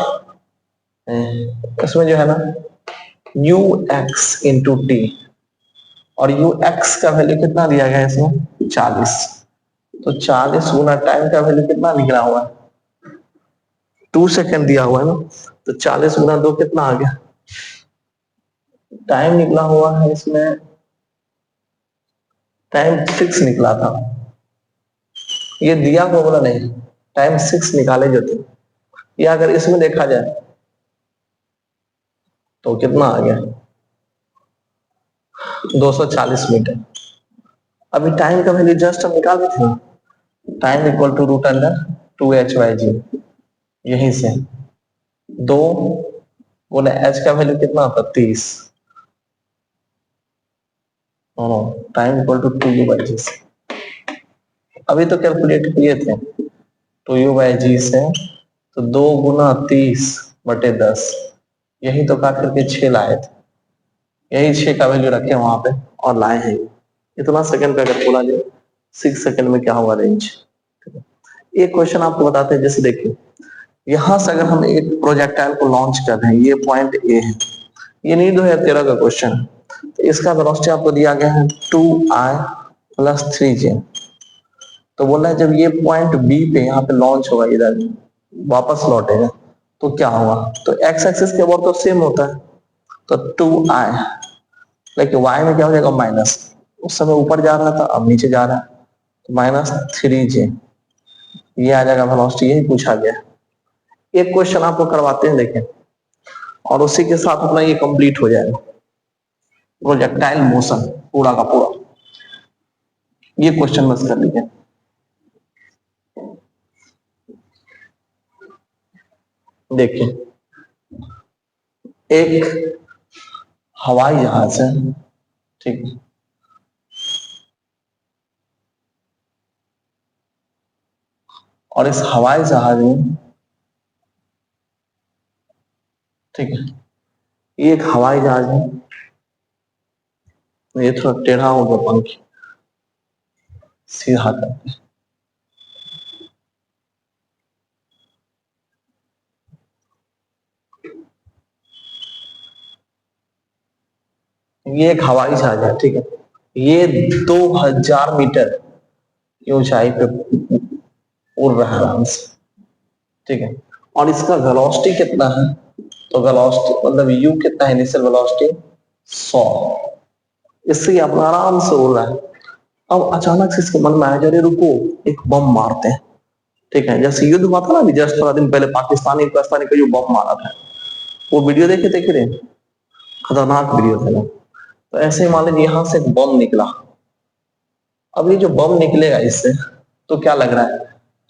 इसमें जो है ना यू एक्स इंटू टी, और यू एक्स का वैल्यू कितना दिया गया है इसमें 40। तो 40 गुना टाइम का वैल्यू कितना निकला हुआ है 2 सेकेंड दिया हुआ है ना। तो 40 गुना 2 कितना आ गया, टाइम निकला हुआ है इसमें, टाइम 6 निकला था। ये दिया हुआ बोला नहीं, टाइम 6 निकाले जो थे। ये अगर इसमें देखा जाए तो कितना आ गया 240 मीटर। अभी टाइम का वैल्यू जस्ट हम निकाल थे, time equal to root under 2h/g। यहीं से 2 बोले h का वैल्यू कितना होता 30, टाइम इक्वल टू 2u/g से। अभी तो कैलकुलेट किए थे 2u/g से, तो 2 गुना 30/10, यही तो काट करके 6 लाए थे। यही 6 का वैल्यू रखे वहां पे और लाए हैं। इतना सेकंड पे अगर बोला जाए 6 सेकंड में क्या होगा रेंज। एक क्वेश्चन आपको बताते हैं, जैसे देखिए यहां से अगर हम एक प्रोजेक्टाइल को लॉन्च कर रहे हैं, ये पॉइंट ए है, ये नहीं 2013 का क्वेश्चन है। तो इसका वेलोसिटी आपको दिया गया है 2i + 3j। तो बोल रहा है जब ये पॉइंट बी पे यहाँ पे लॉन्च होगा, इधर वापस लौटेगा तो क्या होगा। तो एक्स एक्सिस के ऊपर तो सेम होता है, तो 2i, लेकिन वाई में क्या हो जाएगा माइनस, उस समय ऊपर जा रहा था अब नीचे जा रहा है, तो -3j ये आ जाएगा वेलोसिटी। यही पूछा गया। एक क्वेश्चन आपको करवाते हैं देखें, और उसी के साथ अपना ये कंप्लीट हो जाएगा प्रोजेक्टाइल मोशन पूरा का पूरा। ये क्वेश्चन बस कर लीजिए। देखिए एक हवाई जहाज है, ठीक है, और इस हवाई जहाज में, ठीक है, ये एक हवाई जहाज है, ये थोड़ा टेढ़ा हो गया पंख, सीधा करते हैं। ये एक हवाई जहाज है, ठीक है, ये 2000 मीटर की ऊंचाई पे उड़ रहा है आराम से, ठीक है, और इसका वेलोसिटी कितना है, तो वेलोसिटी मतलब यू कितना है, इनिशियल वेलोसिटी 100। इससे अपना आराम से उड़ रहा है। अब अचानक से इसके मन में आया जरे रुको एक बम मारते हैं, ठीक है, जैसे युद्ध हुआ था ना अभी जस्ट थोड़ा दिन पहले पाकिस्तानी का जो बम मारा था, वो वीडियो देख रहे, खतरनाक वीडियो था ना। तो ऐसे ही मान लीजिए यहां से एक बम निकला। अब ये जो बम निकलेगा इससे, तो क्या लग रहा है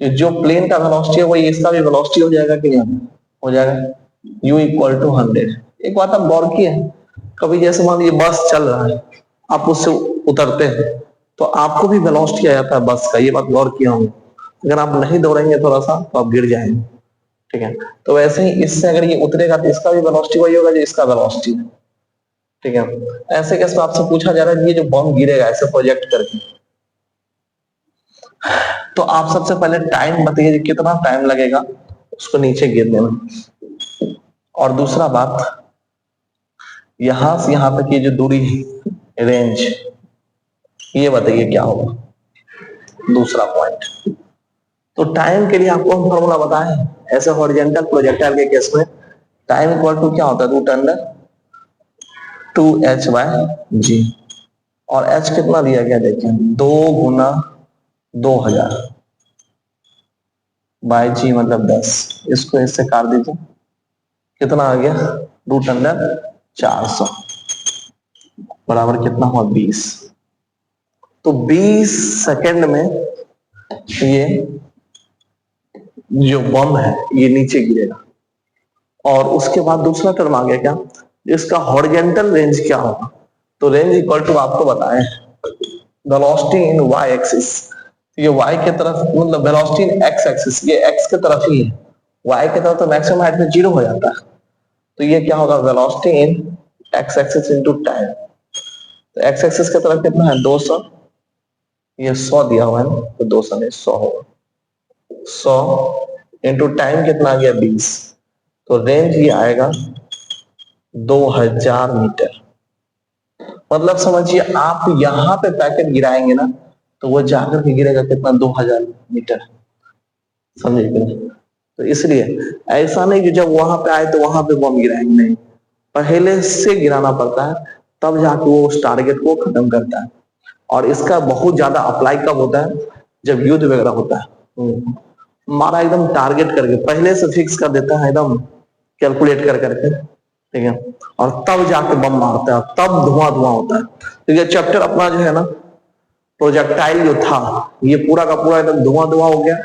कि जो प्लेन का वेलोसिटी है वही इसका भी वेलोसिटी हो जाएगा कि नहीं हो जाएगा, u = 100। एक बात आप गौर किए, कभी जैसे मान लीजिए बस चल रहा है, आप उससे उतरते हैं तो आपको भी वेलोसिटी आ जाता है बस का, ये बात गौर किया होंगे। अगर आप नहीं दौड़ेंगे थोड़ा सा तो आप गिर जाएंगे, ठीक है। तो वैसे ही इससे अगर ये उतरेगा तो इसका भी वेलोसिटी वही होगा जो इसका वेलोसिटी है, ठीक है। ऐसे केस में आपसे पूछा जा रहा है ये जो बम गिरेगा ऐसे प्रोजेक्ट करके, तो आप सबसे पहले टाइम बताइए कितना टाइम लगेगा उसको नीचे गिरने में। और दूसरा बात, यहां से यहां तक ये जो दूरी है रेंज, ये बताइए क्या होगा। दूसरा पॉइंट, तो टाइम के लिए आपको हम फॉर्मूला बताएं, ऐसे हॉरिजॉन्टल प्रोजेक्टाइल के केस में टाइम इक्वल टू क्या होता है √2h/g। और h कितना दिया गया देखिए 2 गुना 2000/g मतलब 10। इसको इससे काट दीजिए, कितना आ गया √400 बराबर कितना हुआ 20। तो 20 सेकंड में ये जो बम है ये नीचे गिरेगा। और उसके बाद दूसरा टर्म आ गया क्या, इसका हॉरिजॉन्टल रेंज क्या होगा, तो रेंज इक्वल टू आपको बताएं वेलोसिटी इन वाई एक्सिस, तो ये y के तरफ मतलब वेलोसिटी इन x एक्सिस, ये x के तरफ ही है, y के तरफ तो मैक्सिमम हाइट में 0 हो जाता है। तो ये क्या होगा, वेलोसिटी इन x एक्सिस इनटू टाइम। तो x एक्सिस की तरफ कितना है 200, ये 100 दिया हुआ है ना, तो 200 नहीं 100 होगा, 100 इनटू टाइम कितना आ गया 20, तो रेंज ये आएगा 2000 मीटर। मतलब समझिए आप यहां पे पैकेट गिराएंगे ना, तो वो जाकर के गिरेगा कितना 2000 मीटर, समझे कि नहीं। तो इसलिए ऐसा नहीं कि जब वहां पे आए तो वहां पे बम गिराएंगे, नहीं, पहले से गिराना पड़ता है, तब जाके वो उस टारगेट को खत्म करता है। और इसका बहुत ज्यादा अप्लाई कब होता है, जब युद्ध वगैरह होता है, हमारा एकदम टारगेट करके पहले से फिक्स कर देता है, एकदम कैलकुलेट कर करके, ठीक है, और तब जाके बम मारता है, तब धुआं धुआं होता है। तो ये चैप्टर अपना जो है ना, प्रोजेक्टाइल जो था, ये पूरा का पूरा एकदम धुआं धुआं हो गया।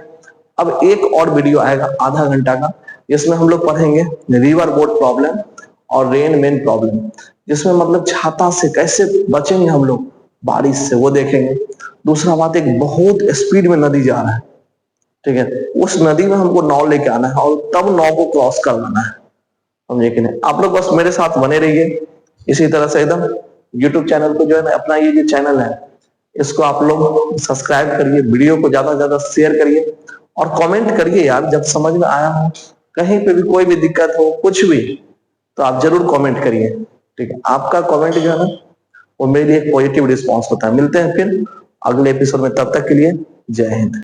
अब एक और वीडियो आएगा आधा घंटा का, जिसमें हम लोग पढ़ेंगे रिवर बोट प्रॉब्लम और रेन मेन प्रॉब्लम, जिसमें मतलब छाता से कैसे बचेंगे हम लोग बारिश से, वो देखेंगे। दूसरा बात, एक बहुत स्पीड में नदी जा रहा है, ठीक है, उस नदी में हमको नाव लेके आना है और तब नाव को क्रॉस करवाना है, समझे कि नहीं। आप लोग बस मेरे साथ बने रहिए इसी तरह से एकदम। यूट्यूब चैनल को जो है ना, अपना ये जो चैनल है, इसको आप लोग सब्सक्राइब करिए, वीडियो को ज्यादा से ज्यादा शेयर करिए और कमेंट करिए यार, जब समझ में आया हो, कहीं पे भी कोई भी दिक्कत हो कुछ भी, तो आप जरूर कमेंट करिए, ठीक है। आपका कमेंट जो है ना, वो मेरे लिए एक पॉजिटिव रिस्पॉन्स होता है। मिलते हैं फिर अगले एपिसोड में, तब तक के लिए जय हिंद।